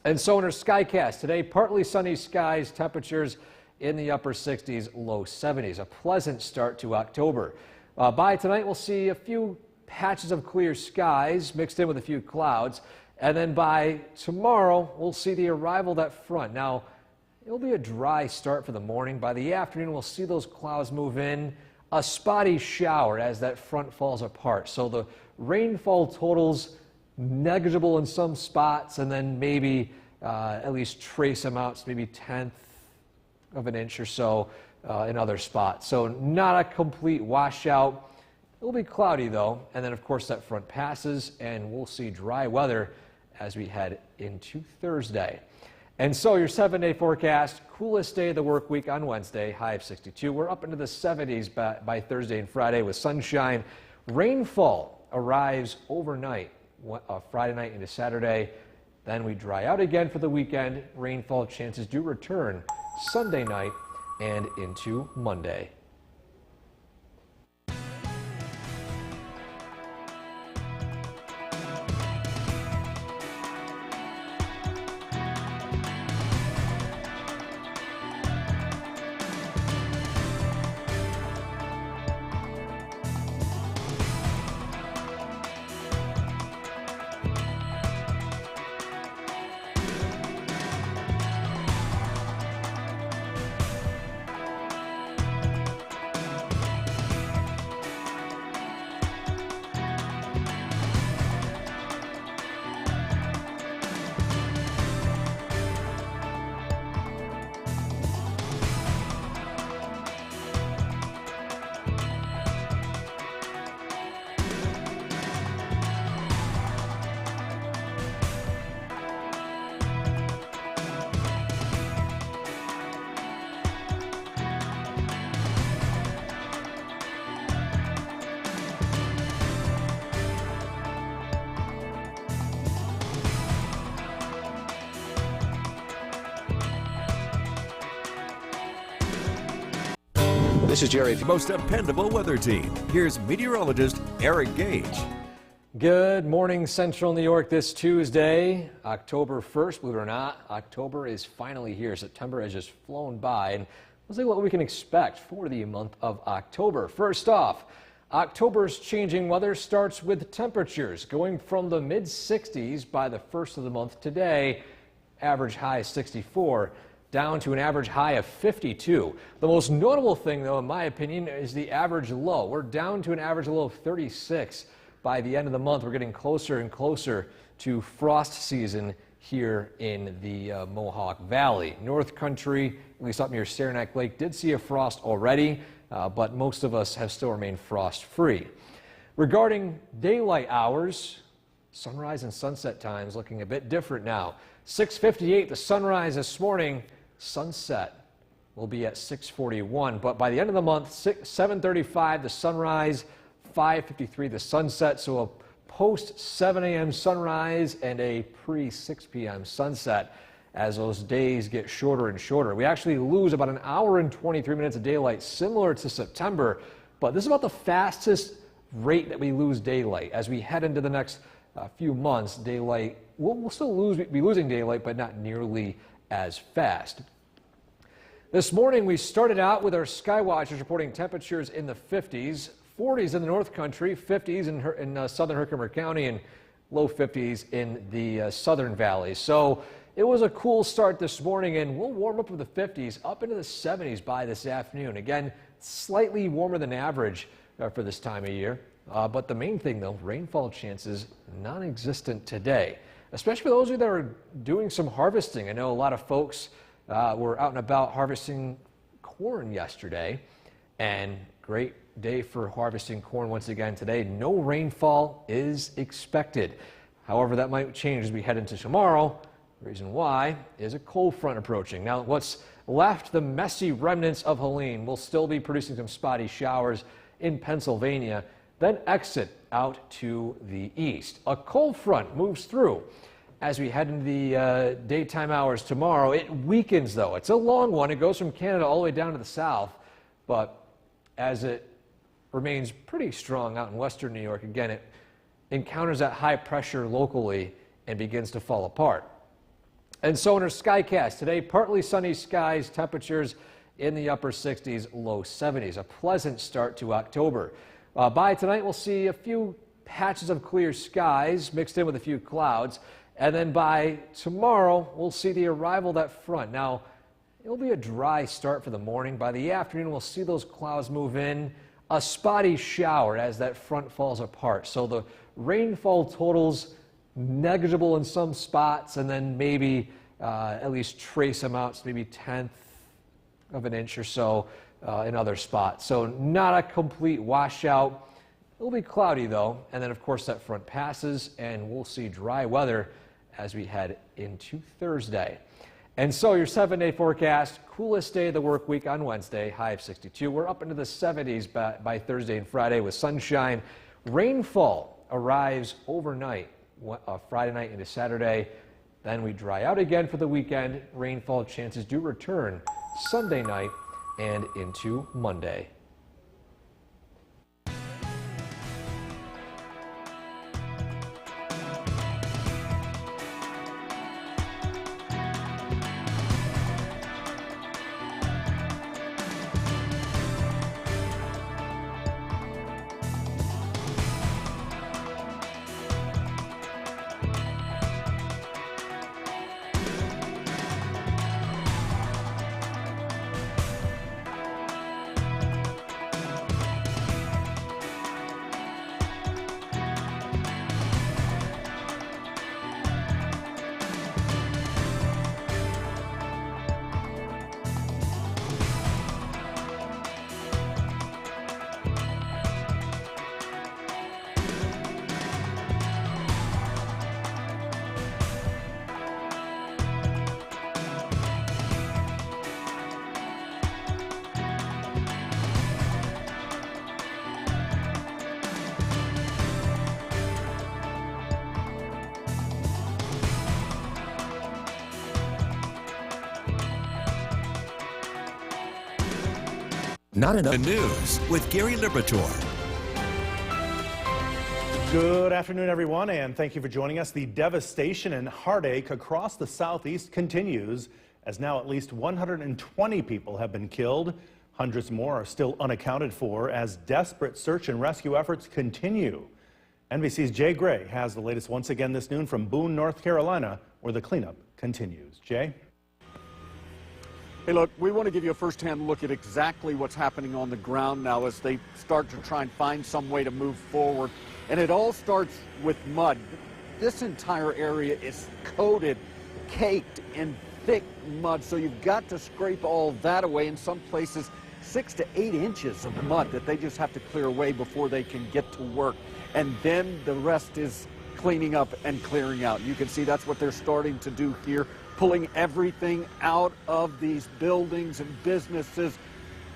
And so in our Skycast today, partly sunny skies, temperatures in the upper 60s, low 70s. A pleasant start to October. By tonight, we'll see a few patches of clear skies mixed in with a few clouds. And then by tomorrow, we'll see the arrival of that front. Now, it'll be a dry start for the morning. By the afternoon, we'll see those clouds move in. A spotty shower as that front falls apart. So the rainfall totals negligible in some spots, and then maybe at least trace amounts, maybe 1/10 of an inch or so in other spots. So not a complete washout. It'll be cloudy, though. And then, of course, that front passes, and we'll see dry weather as we head into Thursday. And so your 7-day forecast, coolest day of the work week on Wednesday, high of 62. We're up into the 70s by Thursday and Friday with sunshine. Rainfall arrives overnight, Friday night into Saturday. Then we dry out again for the weekend. Rainfall chances do return Sunday night and into Monday. This is Jerry, the most dependable weather team. Here's meteorologist Eric Gage. Good morning, Central New York, this Tuesday, October 1st. Believe it or not, October is finally here. September has just flown by, and let's see what we can expect for the month of October. First off, October's changing weather starts with temperatures going from the mid-60s by the first of the month today, average high 64. Down to an average high of 52. The most notable thing, though, in my opinion, is the average low. We're down to an average low of 36. By the end of the month, we're getting closer and closer to frost season here in the Mohawk Valley. North Country, at least up near Saranac Lake, did see a frost already, but most of us have still remained frost-free. Regarding daylight hours, sunrise and sunset times looking a bit different now. 6:58, the sunrise this morning. Sunset will be at 6:41, but by the end of the month, 7:35 the sunrise, 5:53 the sunset, so a post 7 a.m. sunrise and a pre 6 p.m. sunset as those days get shorter and shorter. We actually lose about an hour and 23 minutes of daylight, similar to September, but this is about the fastest rate that we lose daylight. As we head into the next few months, daylight, we'll still be losing daylight, but not nearly as fast. This morning we started out with our sky watchers reporting temperatures in the 50s, 40s in the North Country, 50s in southern Herkimer County, and low 50s in the southern valley. So it was a cool start this morning, and we'll warm up with the 50s up into the 70s by this afternoon. Again, slightly warmer than average for this time of year. But the main thing, though, rainfall chances non-existent today, especially for those of you that are doing some harvesting. I know a lot of folks were out and about harvesting corn yesterday, and great day for harvesting corn once again today. No rainfall is expected. However, that might change as we head into tomorrow. The reason why is a cold front approaching. Now, what's left, the messy remnants of Helene, will still be producing some spotty showers in Pennsylvania, then exit out to the east. A cold front moves through as we head into the daytime hours tomorrow. It weakens, though. It's a long one. It goes from Canada all the way down to the south, but as it remains pretty strong out in western New York, again, it encounters that high pressure locally and begins to fall apart. And so in our Skycast today, partly sunny skies, temperatures in the upper 60s, low 70s. A pleasant start to October. By tonight, we'll see a few patches of clear skies mixed in with a few clouds. And then by tomorrow, we'll see the arrival of that front. Now, it'll be a dry start for the morning. By the afternoon, we'll see those clouds move in. A spotty shower as that front falls apart. So the rainfall totals negligible in some spots, and then maybe at least trace amounts, maybe 1/10 of an inch or so in other spots. So not a complete washout. It'll be cloudy, though. And then, of course, that front passes, and we'll see dry weather as we head into Thursday. And so your 7-day forecast, coolest day of the work week on Wednesday, high of 62. We're up into the 70s by Thursday and Friday with sunshine. Rainfall arrives overnight, Friday night into Saturday. Then we dry out again for the weekend. Rainfall chances do return Sunday night and into Monday. Not enough. The news with Gary Liberatore. Good afternoon, everyone, and thank you for joining us. The devastation and heartache across the southeast continues as now at least 120 people have been killed. Hundreds more are still unaccounted for as desperate search and rescue efforts continue. NBC's Jay Gray has the latest once again this noon from Boone, North Carolina, where the cleanup continues. Jay? Hey, look, we want to give you a first-hand look at exactly what's happening on the ground now as they start to try and find some way to move forward. And it all starts with mud. This entire area is coated, caked in thick mud, so you've got to scrape all that away. In some places, 6 to 8 inches of mud that they just have to clear away before they can get to work. And then the rest is cleaning up and clearing out. You can see that's what they're starting to do here, pulling everything out of these buildings and businesses.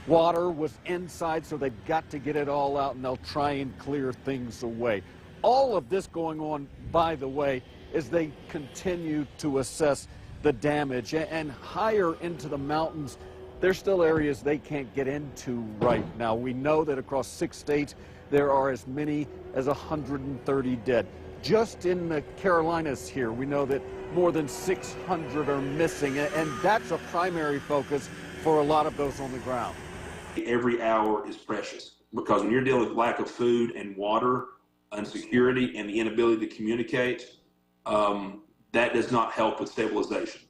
Water was inside, so they've got to get it all out, and they'll try and clear things away. All of this going on, by the way, as they continue to assess the damage. And higher into the mountains, there's still areas they can't get into right now. We know that across 6 states, there are as many as 130 dead. Just in the Carolinas here, we know that more than 600 are missing, and that's a primary focus for a lot of those on the ground. Every hour is precious because when you're dealing with lack of food and water, insecurity, and the inability to communicate, that does not help with stabilization.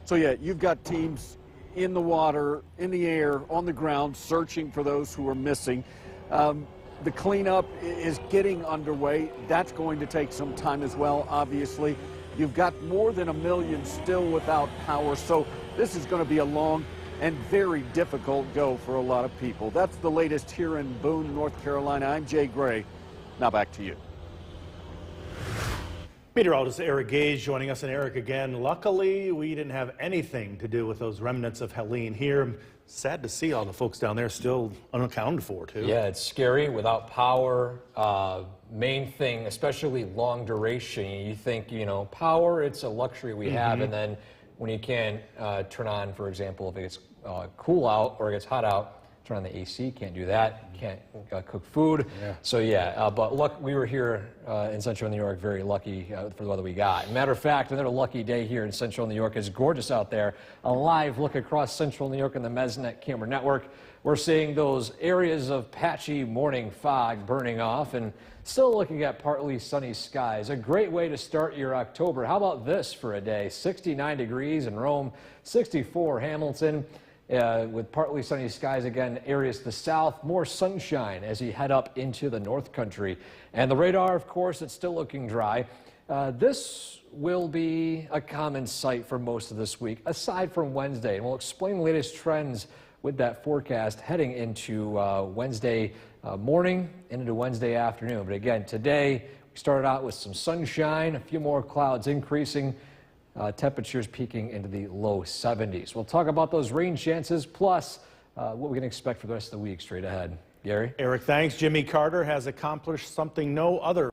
So yeah, you've got teams in the water, in the air, on the ground, searching for those who are missing. The cleanup is getting underway. That's going to take some time as well, obviously. You've got more than 1 million still without power, so this is going to be a long and very difficult go for a lot of people. That's the latest here in Boone, North Carolina. I'm Jay Gray. Now back to you. Meteorologist Eric Gage joining us. And Eric, again, luckily we didn't have anything to do with those remnants of Helene here. Sad to see all the folks down there still unaccounted for, too. Yeah, it's scary without power. Main thing, especially long duration, you think, you know, power, it's a luxury we have, and then when you can't turn on, for example, if it gets cool out or it gets hot out, turn on the AC, can't do that, can't cook food. Yeah. So yeah, but look, we were here in central New York, very lucky for the weather we got. Matter of fact, another lucky day here in central New York. It's gorgeous out there. A live look across central New York on the Mesnet camera network. We're seeing those areas of patchy morning fog burning off and still looking at partly sunny skies. A great way to start your October. How about this for a day? 69 degrees in Rome, 64 Hamilton. With partly sunny skies again, areas to the south, more sunshine as you head up into the North Country. And the radar, of course, it's still looking dry. This will be a common sight for most of this week, aside from Wednesday. And we'll explain the latest trends with that forecast heading into Wednesday morning and into Wednesday afternoon. But again, today we started out with some sunshine, a few more clouds increasing. Temperatures peaking into the low 70s. We'll talk about those rain chances, plus what we can expect for the rest of the week straight ahead. Gary? Eric, thanks. Jimmy Carter has accomplished something no other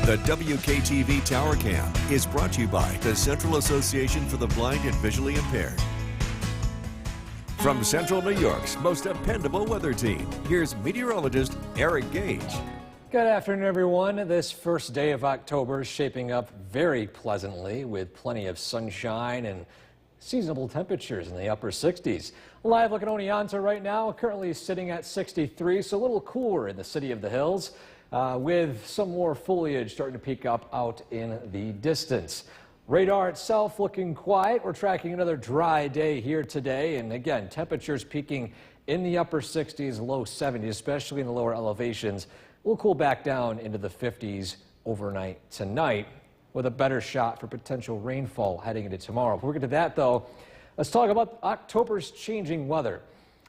The WKTV Tower Cam is brought to you by the Central Association for the Blind and Visually Impaired. From Central New York's most dependable weather team, here's meteorologist Eric Gage. Good afternoon, everyone. This first day of October is shaping up very pleasantly with plenty of sunshine and seasonable temperatures in the upper 60s. Live look at Oneonta right now, currently sitting at 63, so a little cooler in the City of the Hills, with some more foliage starting to peek up out in the distance. Radar itself looking quiet. We're tracking another dry day here today, and again, temperatures peaking in the upper 60s, low 70s, especially in the lower elevations. We'll cool back down into the 50s overnight tonight, with a better shot for potential rainfall heading into tomorrow. Before we get to that, though, let's talk about October's changing weather.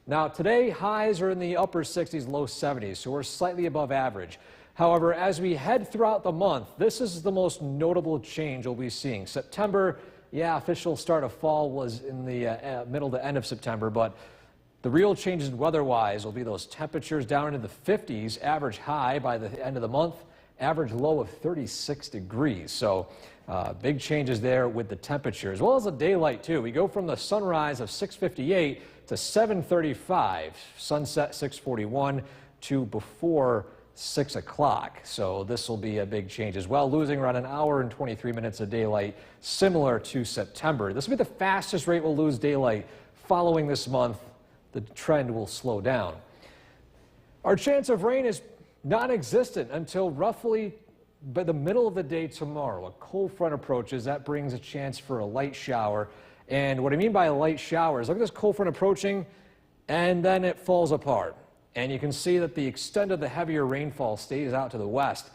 Now, today, highs are in the upper 60s, low 70s, so we're slightly above average. However, as we head throughout the month, this is the most notable change we'll be seeing. September, official start of fall was in the middle to end of September, but the real changes weather-wise will be those temperatures down into the 50s, average high by the end of the month, average low of 36 degrees. So big changes there with the temperature, as well as the daylight, too. We go from the sunrise of 6:58 to 7:35, sunset 6:41 to before 6 o'clock. So this will be a big change as well, losing around an hour and 23 minutes of daylight, similar to September. This will be the fastest rate we'll lose daylight. Following this month, the trend will slow down. Our chance of rain is non-existent until roughly by the middle of the day tomorrow. A cold front approaches. That brings a chance for a light shower. And what I mean by a light shower is look at this cold front approaching, and then it falls apart. And you can see that the extent of the heavier rainfall stays out to the west,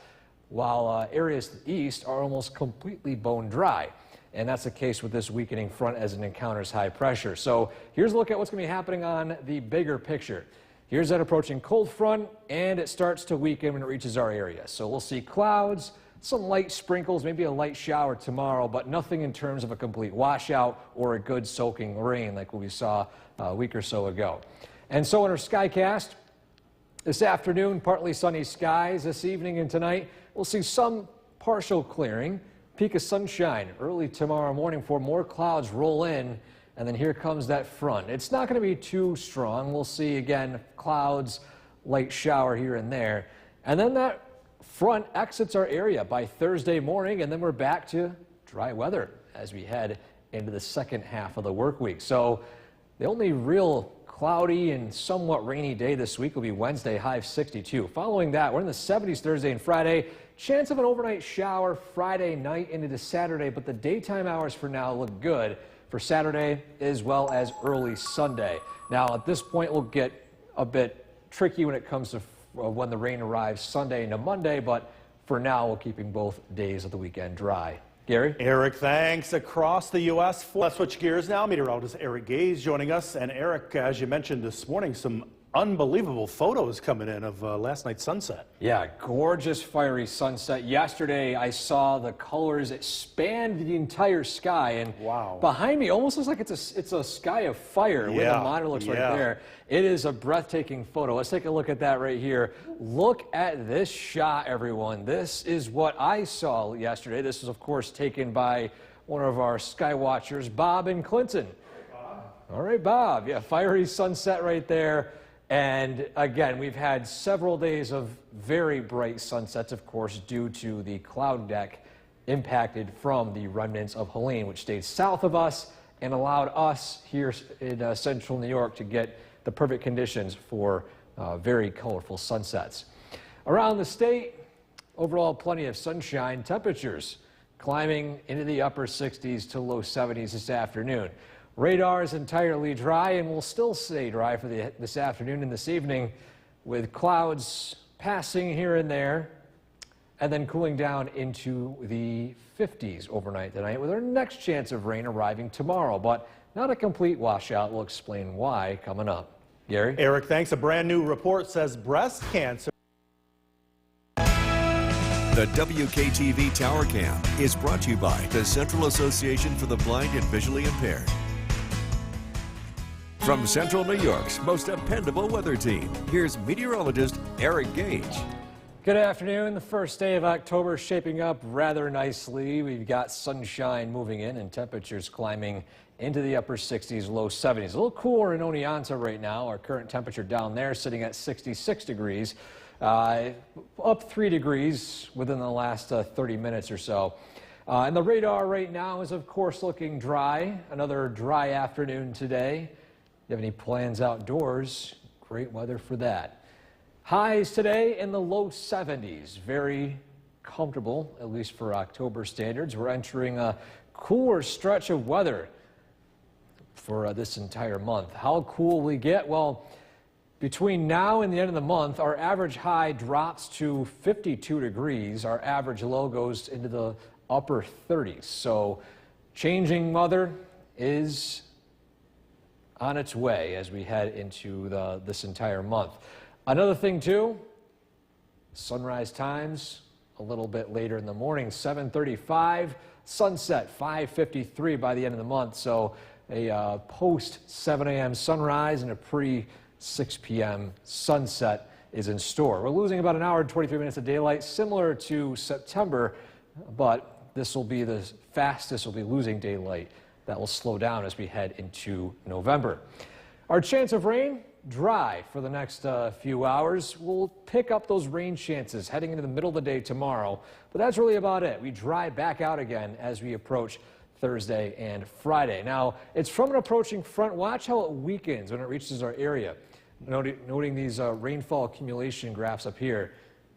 while areas to the east are almost completely bone dry. And that's the case with this weakening front as it encounters high pressure. So here's a look at what's going to be happening on the bigger picture. Here's that approaching cold front, and it starts to weaken when it reaches our area. So we'll see clouds, some light sprinkles, maybe a light shower tomorrow, but nothing in terms of a complete washout or a good soaking rain like what we saw a week or so ago. And so in our Skycast, this afternoon, partly sunny skies. This evening and tonight, we'll see some partial clearing, peak of sunshine early tomorrow morning before more clouds roll in. And then here comes that front. It's not going to be too strong. We'll see, again, clouds, light shower here and there. And then that front exits our area by Thursday morning, and then we're back to dry weather as we head into the second half of the work week. So the only real cloudy and somewhat rainy day this week will be Wednesday, high of 62. Following that, we're in the 70s Thursday and Friday. Chance of an overnight shower Friday night into Saturday, but the daytime hours for now look good for Saturday as well as early Sunday. Now, at this point, we'll get a bit tricky when it comes to when the rain arrives Sunday into Monday, but for now, we're keeping both days of the weekend dry. Gary? Eric, thanks. Across the U.S. Let's switch gears now. Meteorologist Eric Gage joining us. And Eric, as you mentioned this morning, some unbelievable photos coming in of last night's sunset. Yeah, gorgeous fiery sunset. Yesterday, I saw the colors. It spanned the entire sky. And wow, behind me, almost looks like it's a sky of fire where the monitor looks right there. It is a breathtaking photo. Let's take a look at that right here. Look at this shot, everyone. This is what I saw yesterday. This is, of course, taken by one of our sky watchers, Bob in Clinton. All right, Bob. Yeah, fiery sunset right there. And again, we've had several days of very bright sunsets, of course, due to the cloud deck impacted from the remnants of Helene, which stayed south of us and allowed us here in central New York to get the perfect conditions for very colorful sunsets. Around the state, overall plenty of sunshine. Temperatures climbing into the upper 60s to low 70s this afternoon. Radar is entirely dry and will still stay dry for this afternoon and this evening, with clouds passing here and there and then cooling down into the 50s overnight tonight, with our next chance of rain arriving tomorrow, but not a complete washout. We'll explain why coming up. Gary? Eric, thanks. A brand new report says breast cancer. The WKTV Tower Cam is brought to you by the Central Association for the Blind and Visually Impaired. From Central New York's most dependable weather team, here's meteorologist Eric Gage. Good afternoon. The first day of October shaping up rather nicely. We've got sunshine moving in and temperatures climbing into the upper 60s, low 70s. A little cooler in Oneonta right now. Our current temperature down there sitting at 66 degrees, up 3 degrees within the last 30 minutes or so. And the radar right now is, of course, looking dry. Another dry afternoon today. If you have any plans outdoors, great weather for that. Highs today in the low 70s. Very comfortable, at least for October standards. We're entering a cooler stretch of weather for this entire month. How cool will we get? Well, between now and the end of the month, our average high drops to 52 degrees. Our average low goes into the upper 30s. So changing weather is on its way as we head into this entire month. Another thing too, sunrise times a little bit later in the morning, 7:35, sunset 5:53 by the end of the month. So a post 7 a.m. sunrise and a pre 6 p.m. sunset is in store. We're losing about an hour and 23 minutes of daylight, similar to September, but this will be the fastest we'll be losing daylight. That will slow down as we head into November. Our chance of rain, dry for the next few hours. We'll pick up those rain chances heading into the middle of the day tomorrow, but that's really about it. We dry back out again as we approach Thursday and Friday. Now, it's from an approaching front. Watch how it weakens when it reaches our area. Noting these rainfall accumulation graphs up here,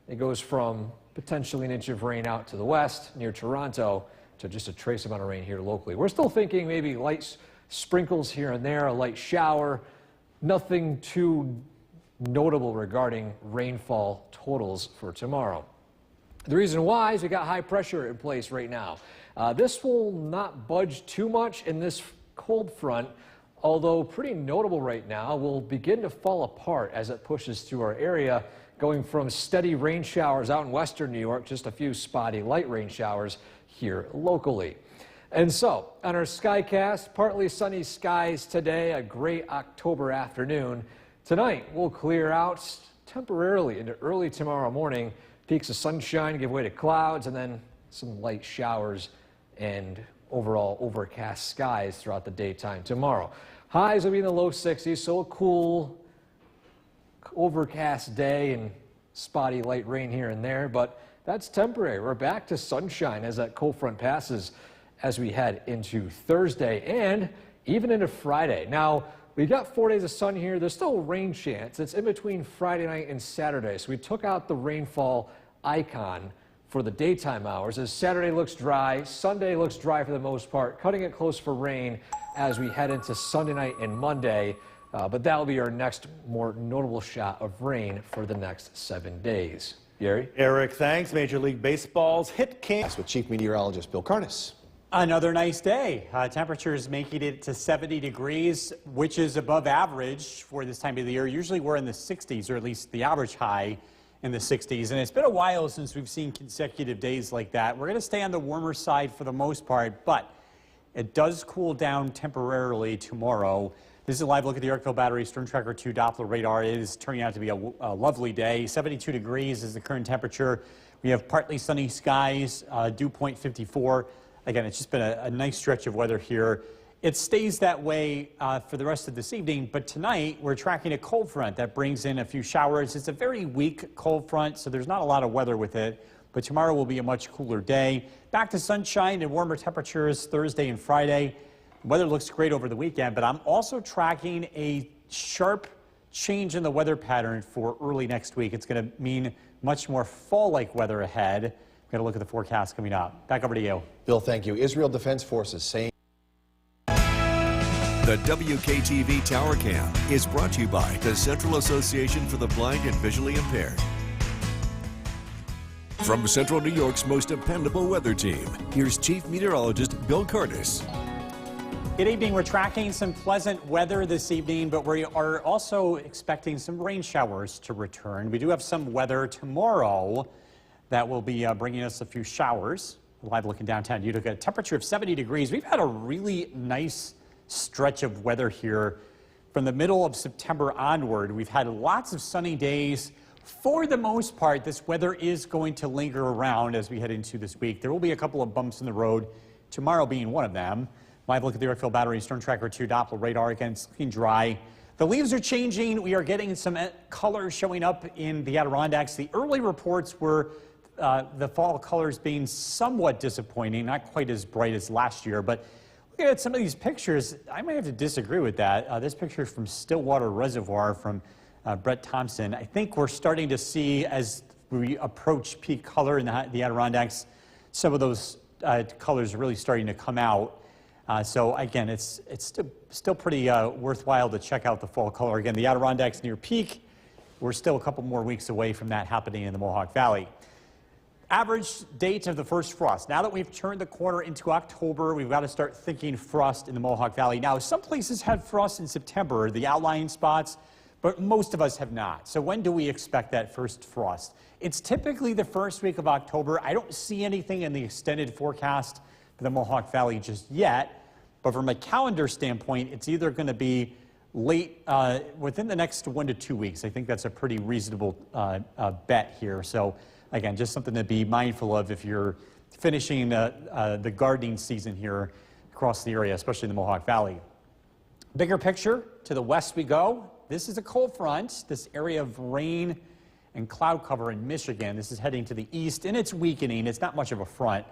it goes from potentially an inch of rain out to the west near Toronto to just a trace amount of rain here locally. We're still thinking maybe light sprinkles here and there, a light shower. Nothing too notable regarding rainfall totals for tomorrow. The reason why is we got high pressure in place right now. This will not budge too much in this cold front, although pretty notable right now, will begin to fall apart as it pushes through our area, going from steady rain showers out in western New York, just a few spotty light rain showers here locally. And so, on our Skycast, partly sunny skies today, a great October afternoon. Tonight, we'll clear out temporarily into early tomorrow morning. Peaks of sunshine give way to clouds, and then some light showers and overall overcast skies throughout the daytime tomorrow. Highs will be in the low 60s, so a cool, overcast day and spotty light rain here and there, but that's temporary. We're back to sunshine as that cold front passes as we head into Thursday and even into Friday. Now, we've got 4 days of sun here. There's still a rain chance. It's in between Friday night and Saturday. So we took out the rainfall icon for the daytime hours as Saturday looks dry. Sunday looks dry for the most part, cutting it close for rain as we head into Sunday night and Monday. But that'll be our next more notable shot of rain for the next 7 days. Gary? Eric, thanks. Major League Baseball's hit king. That's with Chief Meteorologist Bill Karnes. Another nice day. Temperatures making it to 70 degrees, which is above average for this time of the year. Usually we're in the 60s, or at least the average high in the 60s. And it's been a while since we've seen consecutive days like that. We're going to stay on the warmer side for the most part, but it does cool down temporarily tomorrow. This is a live look at the Yorkville Battery Storm Tracker 2 Doppler radar. It is turning out to be a lovely day. 72 degrees is the current temperature. We have partly sunny skies, dew point 54. Again, it's just been a nice stretch of weather here. It stays that way for the rest of this evening, but tonight we're tracking a cold front that brings in a few showers. It's a very weak cold front, so there's not a lot of weather with it, but tomorrow will be a much cooler day. Back to sunshine and warmer temperatures Thursday and Friday. Weather looks great over the weekend, but I'm also tracking a sharp change in the weather pattern for early next week. It's going to mean much more fall-like weather ahead. We're going to look at the forecast coming up. Back over to you. Bill, thank you. Israel Defense Forces saying the WKTV Tower Cam is brought to you by the Central Association for the Blind and Visually Impaired. From Central New York's most dependable weather team, here's Chief Meteorologist Bill Karnes. Good evening. We're tracking some pleasant weather this evening, but we are also expecting some rain showers to return. We do have some weather tomorrow that will be bringing us a few showers. Live looking downtown Utica, temperature of 70 degrees. We've had a really nice stretch of weather here from the middle of September onward. We've had lots of sunny days, For the most part, this weather is going to linger around as we head into this week. There will be a couple of bumps in the road, tomorrow being one of them. Live look at the Yorkville Battery Storm Tracker 2 Doppler radar. Again, it's looking dry. The leaves are changing. We are getting some colors showing up in the Adirondacks. The early reports were the fall colors being somewhat disappointing, not quite as bright as last year. But looking at some of these pictures, I might have to disagree with that. This picture is from Stillwater Reservoir from Brett Thompson. I think we're starting to see, as we approach peak color in the Adirondacks, some of those colors really starting to come out. So again, it's still pretty worthwhile to check out the fall color. Again, the Adirondacks near peak. We're still a couple more weeks away from that happening in the Mohawk Valley. Average date of the first frost. Now that we've turned the corner into October, we've got to start thinking frost in the Mohawk Valley. Now, some places had frost in September, the outlying spots, but most of us have not. So when do we expect that first frost? It's typically the first week of October. I don't see anything in the extended forecast for the Mohawk Valley just yet, but from a calendar standpoint, it's either going to be late, within the next 1 to 2 weeks. I think that's a pretty reasonable bet here. So again, just something to be mindful of if you're finishing the gardening season here across the area, especially in the Mohawk Valley. Bigger picture, to the west we go. This is a cold front, this area of rain and cloud cover in Michigan. This is heading to the east, and it's weakening. It's not much of a front,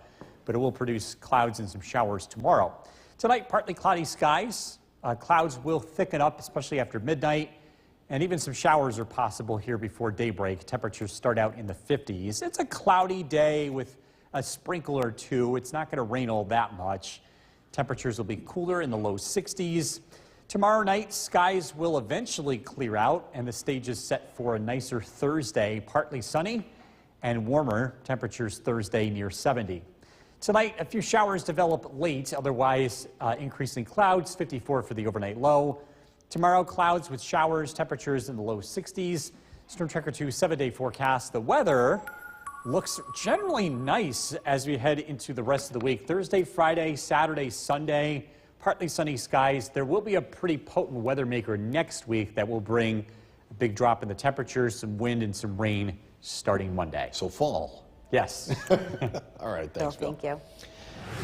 but it will produce clouds and some showers tomorrow. Tonight, partly cloudy skies. Clouds will thicken up, especially after midnight, and even some showers are possible here before daybreak. Temperatures start out in the 50s. It's a cloudy day with a sprinkle or two. It's not going to rain all that much. Temperatures will be cooler in the low 60s. Tomorrow night, skies will eventually clear out, and the stage is set for a nicer Thursday, partly sunny and warmer. Temperatures Thursday near 70. Tonight, a few showers develop late, otherwise increasing clouds, 54 for the overnight low. Tomorrow, clouds with showers, temperatures in the low 60s. Storm Tracker 2 7-day forecast. The weather looks generally nice as we head into the rest of the week. Thursday, Friday, Saturday, Sunday. Partly sunny skies. There will be a pretty potent weather maker next week that will bring a big drop in the temperatures, some wind and some rain starting Monday. So fall. Yes. All right, thanks, Bill. Thank you.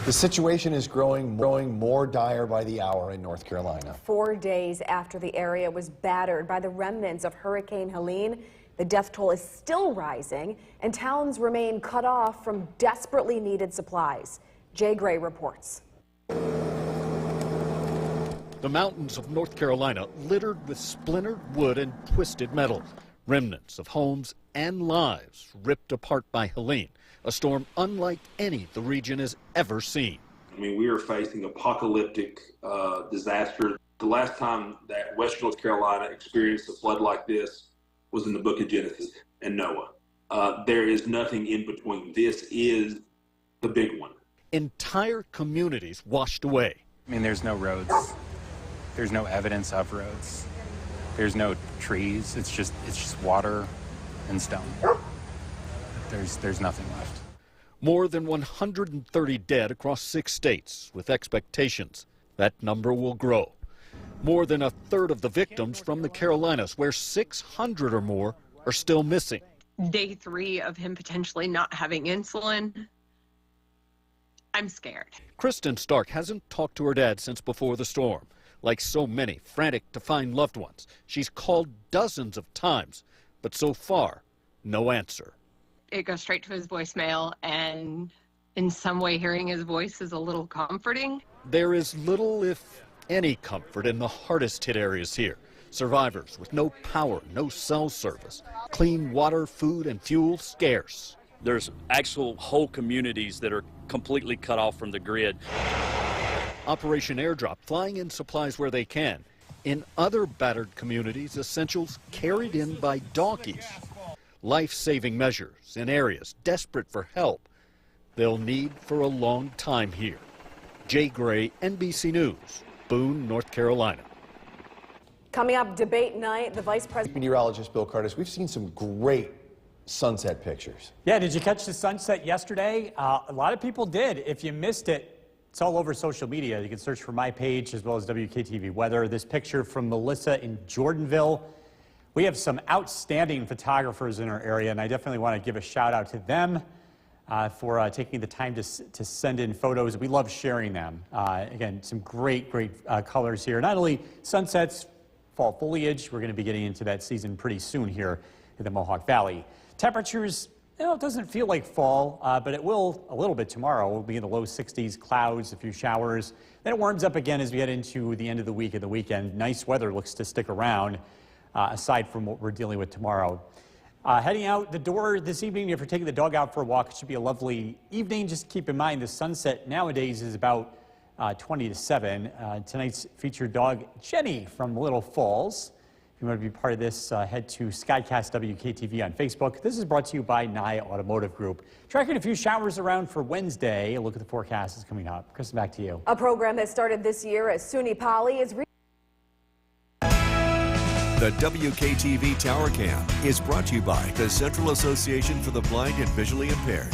The situation is growing more dire by the hour in North Carolina. 4 days after the area was battered by the remnants of Hurricane Helene, the death toll is still rising, and towns remain cut off from desperately needed supplies. Jay Gray reports. The mountains of North Carolina littered with splintered wood and twisted metal, remnants of homes and lives ripped apart by Helene, a storm unlike any the region has ever seen. I mean, we are facing apocalyptic disaster. The last time that Western North Carolina experienced a flood like this was in the book of Genesis and Noah. There is nothing in between. This is the big one. Entire communities washed away. I mean, there's no roads. There's no evidence of roads. There's no trees. It's just water and stone. There's nothing left. More than 130 dead across 6 states, with expectations that number will grow. More than a third of the victims from the Carolinas, where 600 or more are still missing. Day 3 of him potentially not having insulin. I'm scared. Kristen Stark hasn't talked to her dad since before the storm. Like so many, frantic to find loved ones. She's called dozens of times, but so far, no answer. It goes straight to his voicemail, and in some way hearing his voice is a little comforting. There is little, if any, comfort in the hardest hit areas here. Survivors with no power, no cell service. Clean water, food, and fuel scarce. There's actual whole communities that are completely cut off from the grid. Operation Airdrop, flying in supplies where they can. In other battered communities, essentials carried in by donkeys. Life-saving measures in areas desperate for help they'll need for a long time here. Jay Gray, NBC News, Boone, North Carolina. Coming up, debate night, the Vice President. Meteorologist Bill Curtis, we've seen some great sunset pictures. Yeah, did you catch the sunset yesterday? A lot of people did. If you missed it, it's all over social media. You can search for my page as well as WKTV Weather. This picture from Melissa in Jordanville. We have some outstanding photographers in our area, and I definitely want to give a shout out to them for taking the time to send in photos. We love sharing them. Again, some great colors here. Not only sunsets, fall foliage, we're going to be getting into that season pretty soon here in the Mohawk Valley. Temperatures, it doesn't feel like fall, but it will a little bit tomorrow. We'll be in the low 60s, clouds, a few showers. Then it warms up again as we head into the end of the week and the weekend. Nice weather looks to stick around, aside from what we're dealing with tomorrow. Heading out the door this evening, if you're taking the dog out for a walk, it should be a lovely evening. Just keep in mind the sunset nowadays is about 20 to 7. Tonight's featured dog, Jenny from Little Falls. If you want to be part of this, head to Skycast WKTV on Facebook. This is brought to you by Nye Automotive Group. Tracking a few showers around for Wednesday. A look at the forecast is coming up. Kristen, back to you. A program that started this year at SUNY Poly is The WKTV Tower Cam is brought to you by the Central Association for the Blind and Visually Impaired.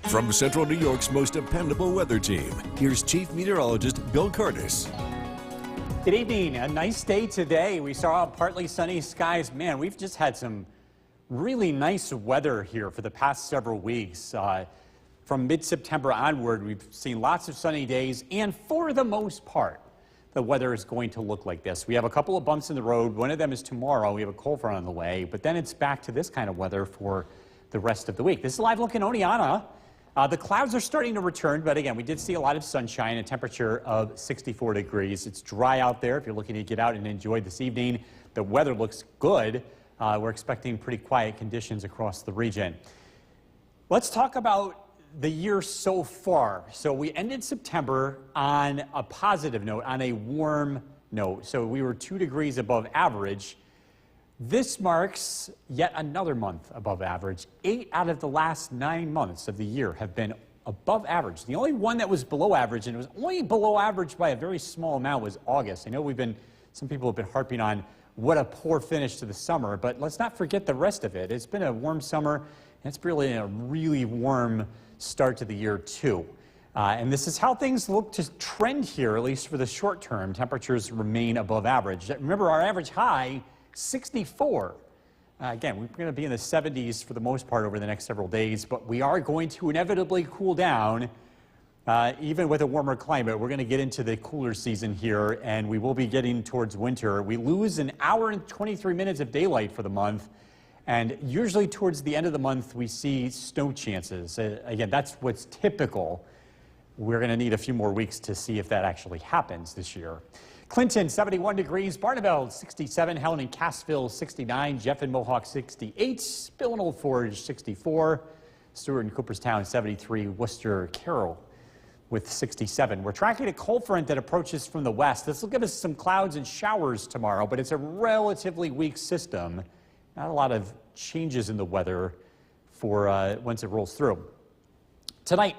From Central New York's most dependable weather team, here's Chief Meteorologist Bill Curtis. Good evening. A nice day today. We saw partly sunny skies. Man, we've just had some really nice weather here for the past several weeks. From mid-September onward, we've seen lots of sunny days, and for the most part, the weather is going to look like this. We have a couple of bumps in the road. One of them is tomorrow. We have a cold front on the way, but then it's back to this kind of weather for the rest of the week. This is live look in Oneonta. The clouds are starting to return, but again, we did see a lot of sunshine, a temperature of 64 degrees. It's dry out there if you're looking to get out and enjoy this evening. The weather looks good. We're expecting pretty quiet conditions across the region. Let's talk about the year so far. So we ended September on a positive note, on a warm note. So we were 2 degrees above average. This marks yet another month above average. 8 out of the last 9 months of the year have been above average. The only one that was below average, and it was only below average by a very small amount, was August. I know some people have been harping on what a poor finish to the summer, but let's not forget the rest of it. It's been a warm summer, and it's really a really warm start to the year too. And this is how things look to trend here, at least for the short term. Temperatures remain above average. Remember, our average high, 64. Again, we're going to be in the 70s for the most part over the next several days, but we are going to inevitably cool down. Even with a warmer climate, we're going to get into the cooler season here, and we will be getting towards winter. We lose an hour and 23 minutes of daylight for the month. And usually towards the end of the month, we see snow chances. Again, that's what's typical. We're going to need a few more weeks to see if that actually happens this year. Clinton, 71 degrees. Barneveld, 67. Helen and Cassville, 69. Jeff and Mohawk, 68. Bill and Old Forge, 64. Stewart and Cooperstown, 73. Worcester, Carroll with 67. We're tracking a cold front that approaches from the west. This will give us some clouds and showers tomorrow, but it's a relatively weak system. Not a lot of changes in the weather for once it rolls through. Tonight,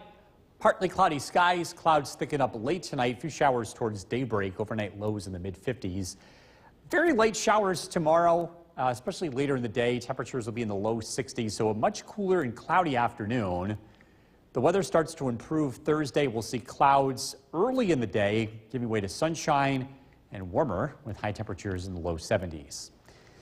partly cloudy skies. Clouds thicken up late tonight. A few showers towards daybreak. Overnight lows in the mid-50s. Very light showers tomorrow, especially later in the day. Temperatures will be in the low 60s, so a much cooler and cloudy afternoon. The weather starts to improve Thursday. We'll see clouds early in the day, giving way to sunshine and warmer with high temperatures in the low 70s.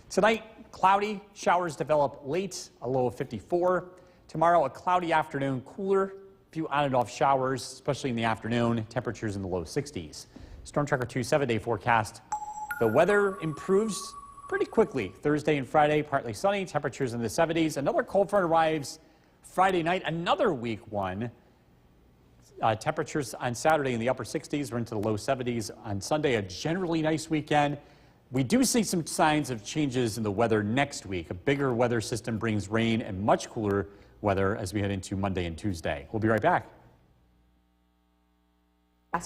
Tonight, cloudy, showers develop late, a low of 54. Tomorrow, a cloudy afternoon, cooler, a few on and off showers, especially in the afternoon, temperatures in the low 60s. Storm Tracker 2 7-day forecast. The weather improves pretty quickly. Thursday and Friday, partly sunny, temperatures in the 70s. Another cold front arrives Friday night, another weak one. Temperatures on Saturday in the upper 60s, we're into the low 70s. On Sunday, a generally nice weekend. We do see some signs of changes in the weather next week. A bigger weather system brings rain and much cooler weather as we head into Monday and Tuesday. We'll be right back.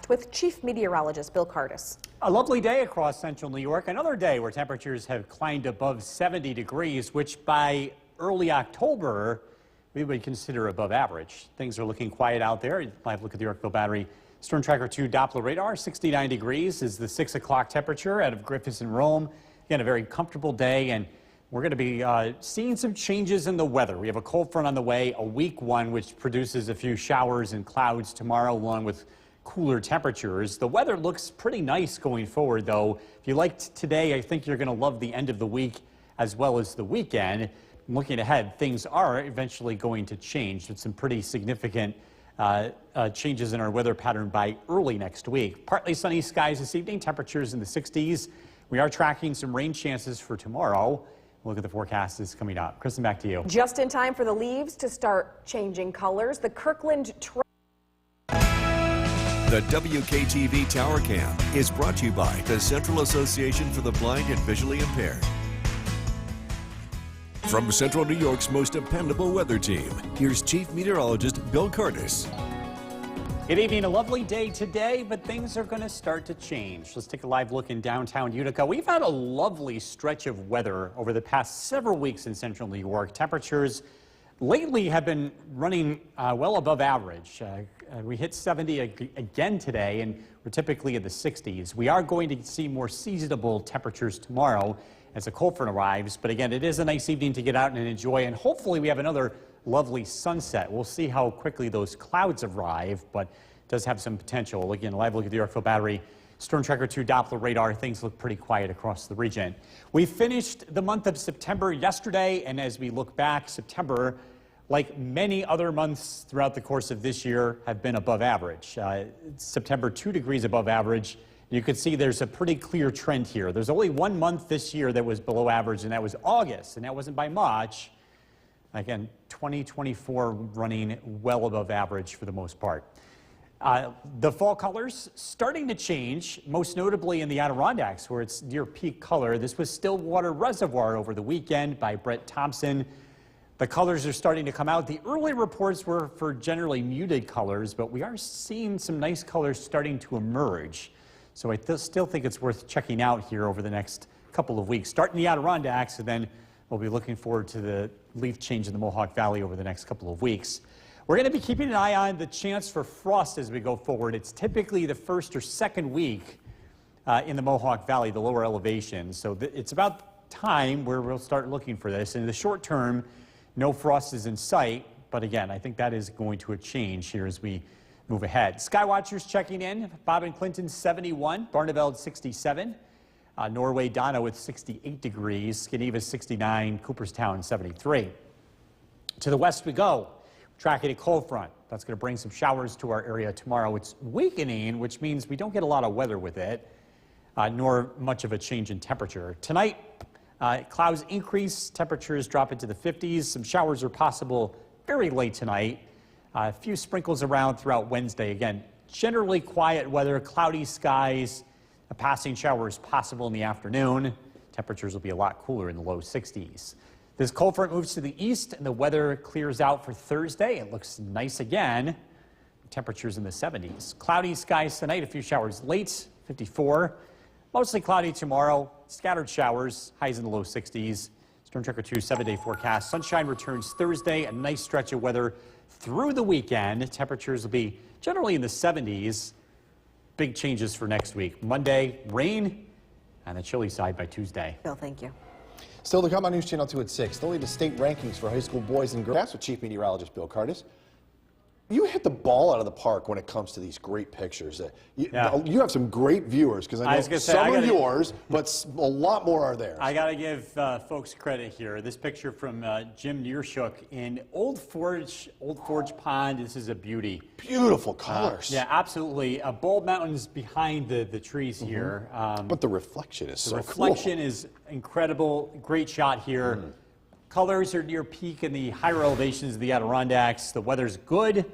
With Chief Meteorologist Bill Curtis. A lovely day across central New York. Another day where temperatures have climbed above 70 degrees, which by early October, we would consider above average. Things are looking quiet out there. Live look at the Yorkville Battery Storm Tracker 2 Doppler radar. 69 degrees is the 6 o'clock temperature out of Griffiths and Rome. Again, a very comfortable day, and we're going to be seeing some changes in the weather. We have a cold front on the way, a weak one, which produces a few showers and clouds tomorrow, along with cooler temperatures. The weather looks pretty nice going forward, though. If you liked today, I think you're going to love the end of the week as well as the weekend. Looking ahead, things are eventually going to change with some pretty significant changes in our weather pattern by early next week. Partly sunny skies this evening, temperatures in the 60s. We are tracking some rain chances for tomorrow. Look at the forecast that's coming up. Kristen, back to you. Just in time for the leaves to start changing colors. The Kirkland The WKTV Tower Cam is brought to you by the Central Association for the Blind and Visually Impaired. From Central New York's most dependable weather team, here's Chief Meteorologist Bill Curtis. Good evening. A lovely day today, but things are going to start to change. Let's take a live look in downtown Utica. We've had a lovely stretch of weather over the past several weeks in Central New York. Temperatures lately have been running well above average. We hit 70 again today, and we're typically in the 60s. We are going to see more seasonable temperatures tomorrow as a cold front arrives. But again, it is a nice evening to get out and enjoy, and hopefully we have another lovely sunset. We'll see how quickly those clouds arrive, but it does have some potential. Again, live look at the Yorkville Battery Storm Tracker 2 Doppler radar. Things look pretty quiet across the region. We finished the month of September yesterday, and as we look back, September, like many other months throughout the course of this year, have been above average. September 2 degrees above average. You can see there's a pretty clear trend here. There's only 1 month this year that was below average, and that was August, and that wasn't by much. Again, 2024 running well above average for the most part. The fall colors starting to change, most notably in the Adirondacks, where it's near peak color. This was Stillwater Reservoir over the weekend by Brett Thompson. The colors are starting to come out. The early reports were for generally muted colors, but we are seeing some nice colors starting to emerge. So I still think it's worth checking out here over the next couple of weeks. Starting the Adirondacks, and then we'll be looking forward to the leaf change in the Mohawk Valley over the next couple of weeks. We're going to be keeping an eye on the chance for frost as we go forward. It's typically the first or second week in the Mohawk Valley, the lower elevation. So it's about time where we'll start looking for this. In the short term, no frost is in sight, but again, I think that is going to change here as we move ahead. Skywatchers checking in. Bob and Clinton 71, Barneveld 67, Norway Donna with 68 degrees, Geneva 69, Cooperstown 73. To the west we go, tracking a cold front. That's going to bring some showers to our area tomorrow. It's weakening, which means we don't get a lot of weather with it, nor much of a change in temperature. Tonight, clouds increase, temperatures drop into the 50s. Some showers are possible very late tonight. A few sprinkles around throughout Wednesday. Again, generally quiet weather, cloudy skies, a passing shower is possible in the afternoon. Temperatures will be a lot cooler in the low 60s. This cold front moves to the east and the weather clears out for Thursday. It looks nice again. Temperatures in the 70s. Cloudy skies tonight, a few showers late, 54. Mostly cloudy tomorrow, scattered showers, highs in the low 60s. Storm Tracker 2 7-day forecast. Sunshine returns Thursday, a nice stretch of weather through the weekend. Temperatures will be generally in the 70s. Big changes for next week. Monday, rain, and the chilly side by Tuesday. Bill, thank you. Still to come on News Channel 2 at 6. The latest state rankings for high school boys and girls. That's with Chief Meteorologist Bill Curtis. You hit the ball out of the park when it comes to these great pictures. You have some great viewers, because I know some are yours, but a lot more are theirs. I got to give folks credit here. This picture from Jim Neershook in Old Forge Pond. This is a beauty. Beautiful colors. Yeah, absolutely. Bald Mountains behind the trees here. But the reflection is so cool. The reflection is incredible. Great shot here. Colors are near peak in the higher elevations of the Adirondacks. The weather's good,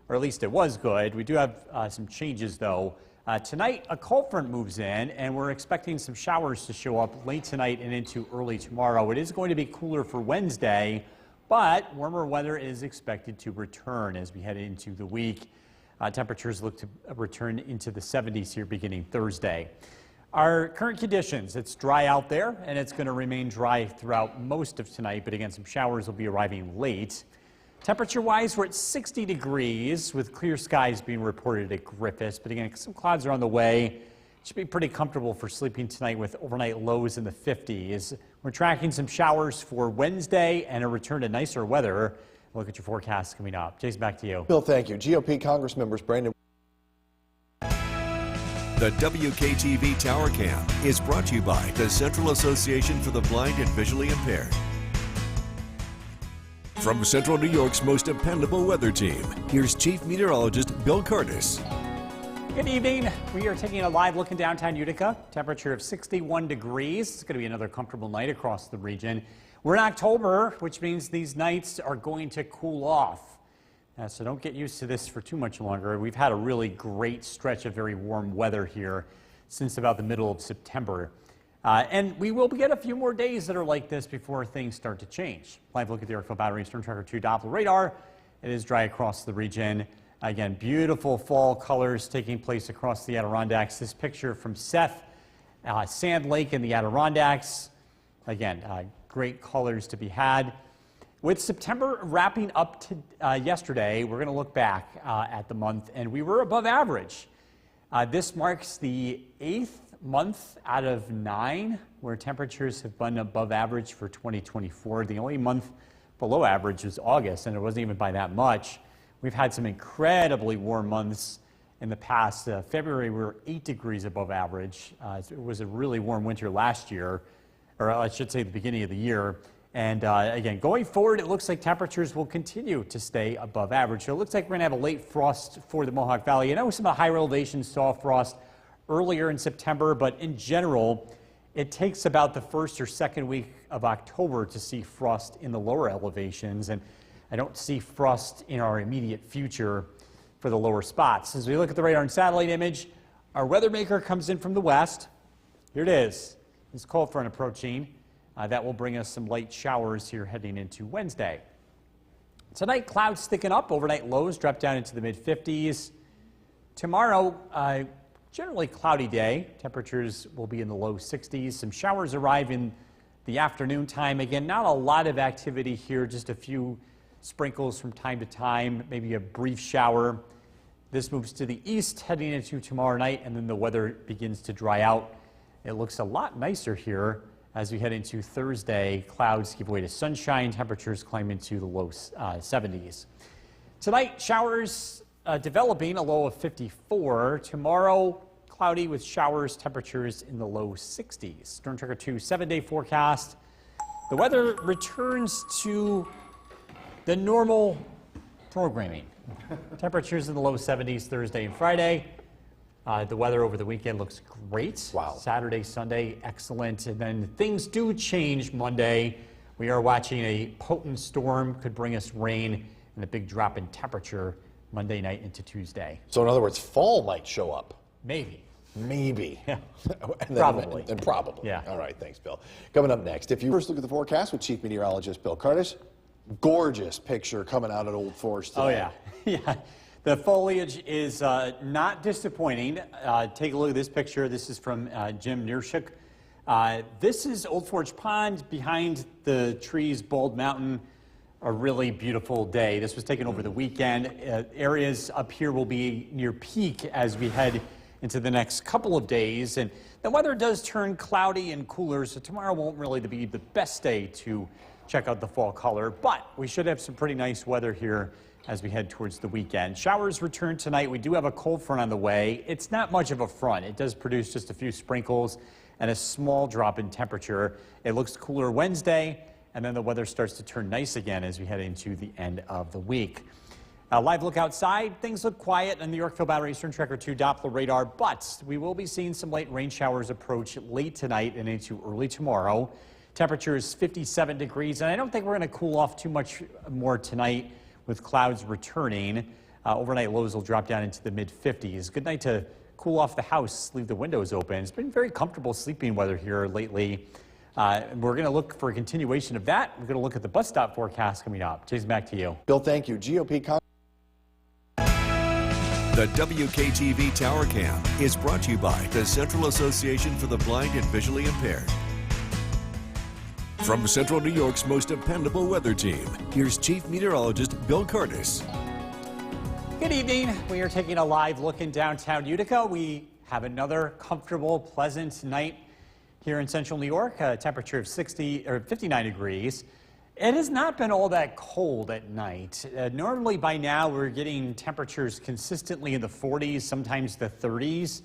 or at least it was good. We do have some changes, though. Tonight, a cold front moves in, and we're expecting some showers to show up late tonight and into early tomorrow. It is going to be cooler for Wednesday, but warmer weather is expected to return as we head into the week. Temperatures look to return into the 70s here beginning Thursday. Our current conditions, it's dry out there, and it's going to remain dry throughout most of tonight, but again, some showers will be arriving late. Temperature-wise, we're at 60 degrees with clear skies being reported at Griffiths, but again, some clouds are on the way. It should be pretty comfortable for sleeping tonight with overnight lows in the 50s. We're tracking some showers for Wednesday and a return to nicer weather. Look at your forecast coming up. Jason, back to you. Bill, thank you. GOP Congress members Brandon The WKTV Tower Cam is brought to you by the Central Association for the Blind and Visually Impaired. From Central New York's most dependable weather team, here's Chief Meteorologist Bill Curtis. Good evening. We are taking a live look in downtown Utica. Temperature of 61 degrees. It's going to be another comfortable night across the region. We're in October, which means these nights are going to cool off. So don't get used to this for too much longer. We've had a really great stretch of very warm weather here since about the middle of September. And we will get a few more days that are like this before things start to change. Live look at the Yorkville Battery Storm Tracker 2 Doppler radar. It is dry across the region. Again, beautiful fall colors taking place across the Adirondacks. This picture from Seth, Sand Lake in the Adirondacks. Again, great colors to be had. With September wrapping up to yesterday, we're going to look back at the month, and we were above average. This marks the 8th month out of 9 where temperatures have been above average for 2024. The only month below average was August, and it wasn't even by that much. We've had some incredibly warm months in the past. February, we were 8 degrees above average. It was a really warm winter last year, or I should say the beginning of the year. And again, going forward, it looks like temperatures will continue to stay above average. So it looks like we're going to have a late frost for the Mohawk Valley. I know some of the higher elevations saw frost earlier in September, but in general, it takes about the first or second week of October to see frost in the lower elevations. And I don't see frost in our immediate future for the lower spots. As we look at the radar and satellite image, our weather maker comes in from the west. Here it is. This cold front approaching. That will bring us some light showers here heading into Wednesday. Tonight, clouds thicken up. Overnight lows drop down into the mid-50s. Tomorrow, generally cloudy day. Temperatures will be in the low 60s. Some showers arrive in the afternoon time. Again, not a lot of activity here, just a few sprinkles from time to time, maybe a brief shower. This moves to the east heading into tomorrow night, and then the weather begins to dry out. It looks a lot nicer here. As we head into Thursday, clouds give way to sunshine. Temperatures climb into the low 70s. Tonight, showers developing, a low of 54. Tomorrow, cloudy with showers, temperatures in the low 60s. Storm Tracker 2 7-day forecast. The weather returns to the normal programming. Temperatures in the low 70s Thursday and Friday. The weather over the weekend looks great. Wow. Saturday, Sunday, excellent. And then things do change Monday. We are watching a potent storm, could bring us rain and a big drop in temperature Monday night into Tuesday. So in other words, fall might show up. Maybe. Maybe. Yeah. Probably. And probably. Yeah. All right, thanks, Bill. Coming up next, if you first look at the forecast with Chief Meteorologist Bill Curtis, gorgeous picture coming out at Old Forest today. Oh, yeah. Yeah. The foliage is not disappointing. Take a look at this picture. This is from Jim Nearshuk. This is Old Forge Pond. Behind the trees, Bald Mountain. A really beautiful day. This was taken over the weekend. Areas up here will be near peak as we head into the next couple of days. And the weather does turn cloudy and cooler, so tomorrow won't really be the best day to check out the fall color. But we should have some pretty nice weather here as we head towards the weekend. Showers return tonight. We do have a cold front on the way. It's not much of a front. It does produce just a few sprinkles and a small drop in temperature. It looks cooler Wednesday, and then the weather starts to turn nice again as we head into the end of the week. Live look outside. Things look quiet on the Yorkville Battery Storm Tracker 2 Doppler radar, but we will be seeing some light rain showers approach late tonight and into early tomorrow. Temperature is 57 degrees, and I don't think we're going to cool off too much more tonight with clouds returning. Overnight lows will drop down into the mid-50s. Good night to cool off the house, leave the windows open. It's been very comfortable sleeping weather here lately. We're going to look for a continuation of that. We're going to look at the bus stop forecast coming up. Jason, back to you. Bill, thank you. GOP. The WKTV Tower Cam is brought to you by the Central Association for the Blind and Visually Impaired. From Central New York's most dependable weather team, here's Chief Meteorologist Bill Curtis. Good evening. We are taking a live look in downtown Utica. We have another comfortable, pleasant night here in Central New York. A temperature of 59 degrees. It has not been all that cold at night. Normally by now we're getting temperatures consistently in the 40s, sometimes the 30s.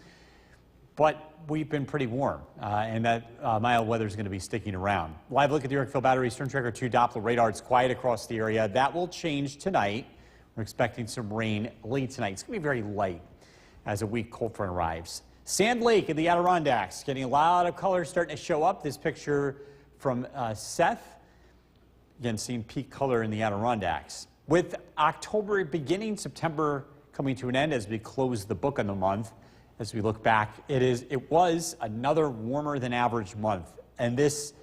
but we've been pretty warm, and that mild weather is going to be sticking around. Live look at the Yorkville Battery Storm Tracker 2 Doppler radar. It's quiet across the area. That will change tonight. We're expecting some rain late tonight. It's going to be very light as a weak cold front arrives. Sand Lake in the Adirondacks, getting a lot of color starting to show up. This picture from Seth. Again, seeing peak color in the Adirondacks. With October beginning, September coming to an end as we close the book on the month. As we look back, it was another warmer than average month, and this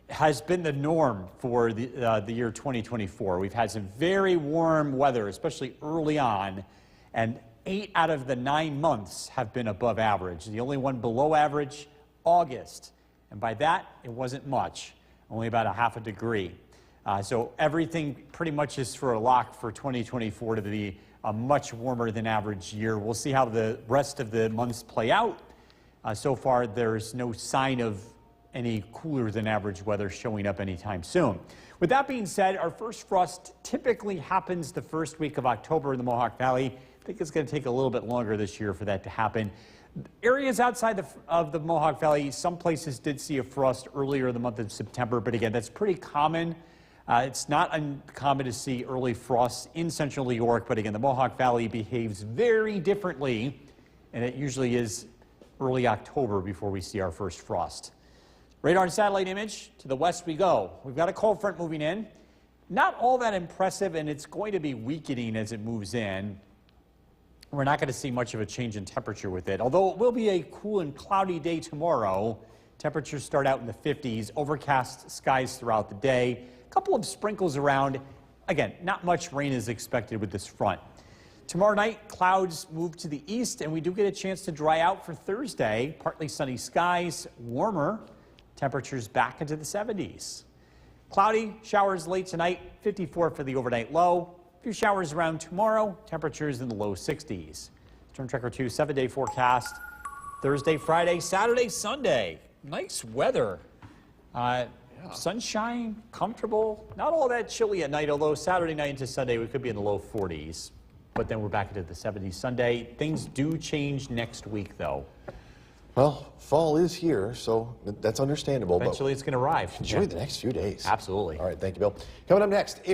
has been the norm for the year 2024. We've had some very warm weather, especially early on, and 8 out of the 9 months have been above average. The only one below average, August, and by that, it wasn't much, only about a half a degree. So everything pretty much is for a lock for 2024 to be a much warmer than average year. We'll see how the rest of the months play out. So far, there's no sign of any cooler than average weather showing up anytime soon. With that being said, our first frost typically happens the first week of October in the Mohawk Valley. I think it's going to take a little bit longer this year for that to happen. Areas outside of the Mohawk Valley, some places did see a frost earlier in the month of September, but again, that's pretty common. It's not uncommon to see early frosts in central New York, but again, the Mohawk Valley behaves very differently, and it usually is early October before we see our first frost. Radar and satellite image, to the west we go. We've got a cold front moving in. Not all that impressive, and it's going to be weakening as it moves in. We're not going to see much of a change in temperature with it, although it will be a cool and cloudy day tomorrow. Temperatures start out in the 50s, overcast skies throughout the day. Couple of sprinkles around. Again, not much rain is expected with this front. Tomorrow night, clouds move to the east, and we do get a chance to dry out for Thursday. Partly sunny skies, warmer. Temperatures back into the 70s. Cloudy, showers late tonight, 54 for the overnight low. A few showers around tomorrow, temperatures in the low 60s. Storm Tracker 2 7-day forecast. Thursday, Friday, Saturday, Sunday. Nice weather. Sunshine, comfortable, not all that chilly at night, although Saturday night into Sunday we could be in the low 40s. But then we're back into the 70s Sunday. Things do change next week, though. Well, fall is here, so that's understandable. Eventually it's going to arrive. Enjoy the next few days. Absolutely. All right, thank you, Bill. Coming up next.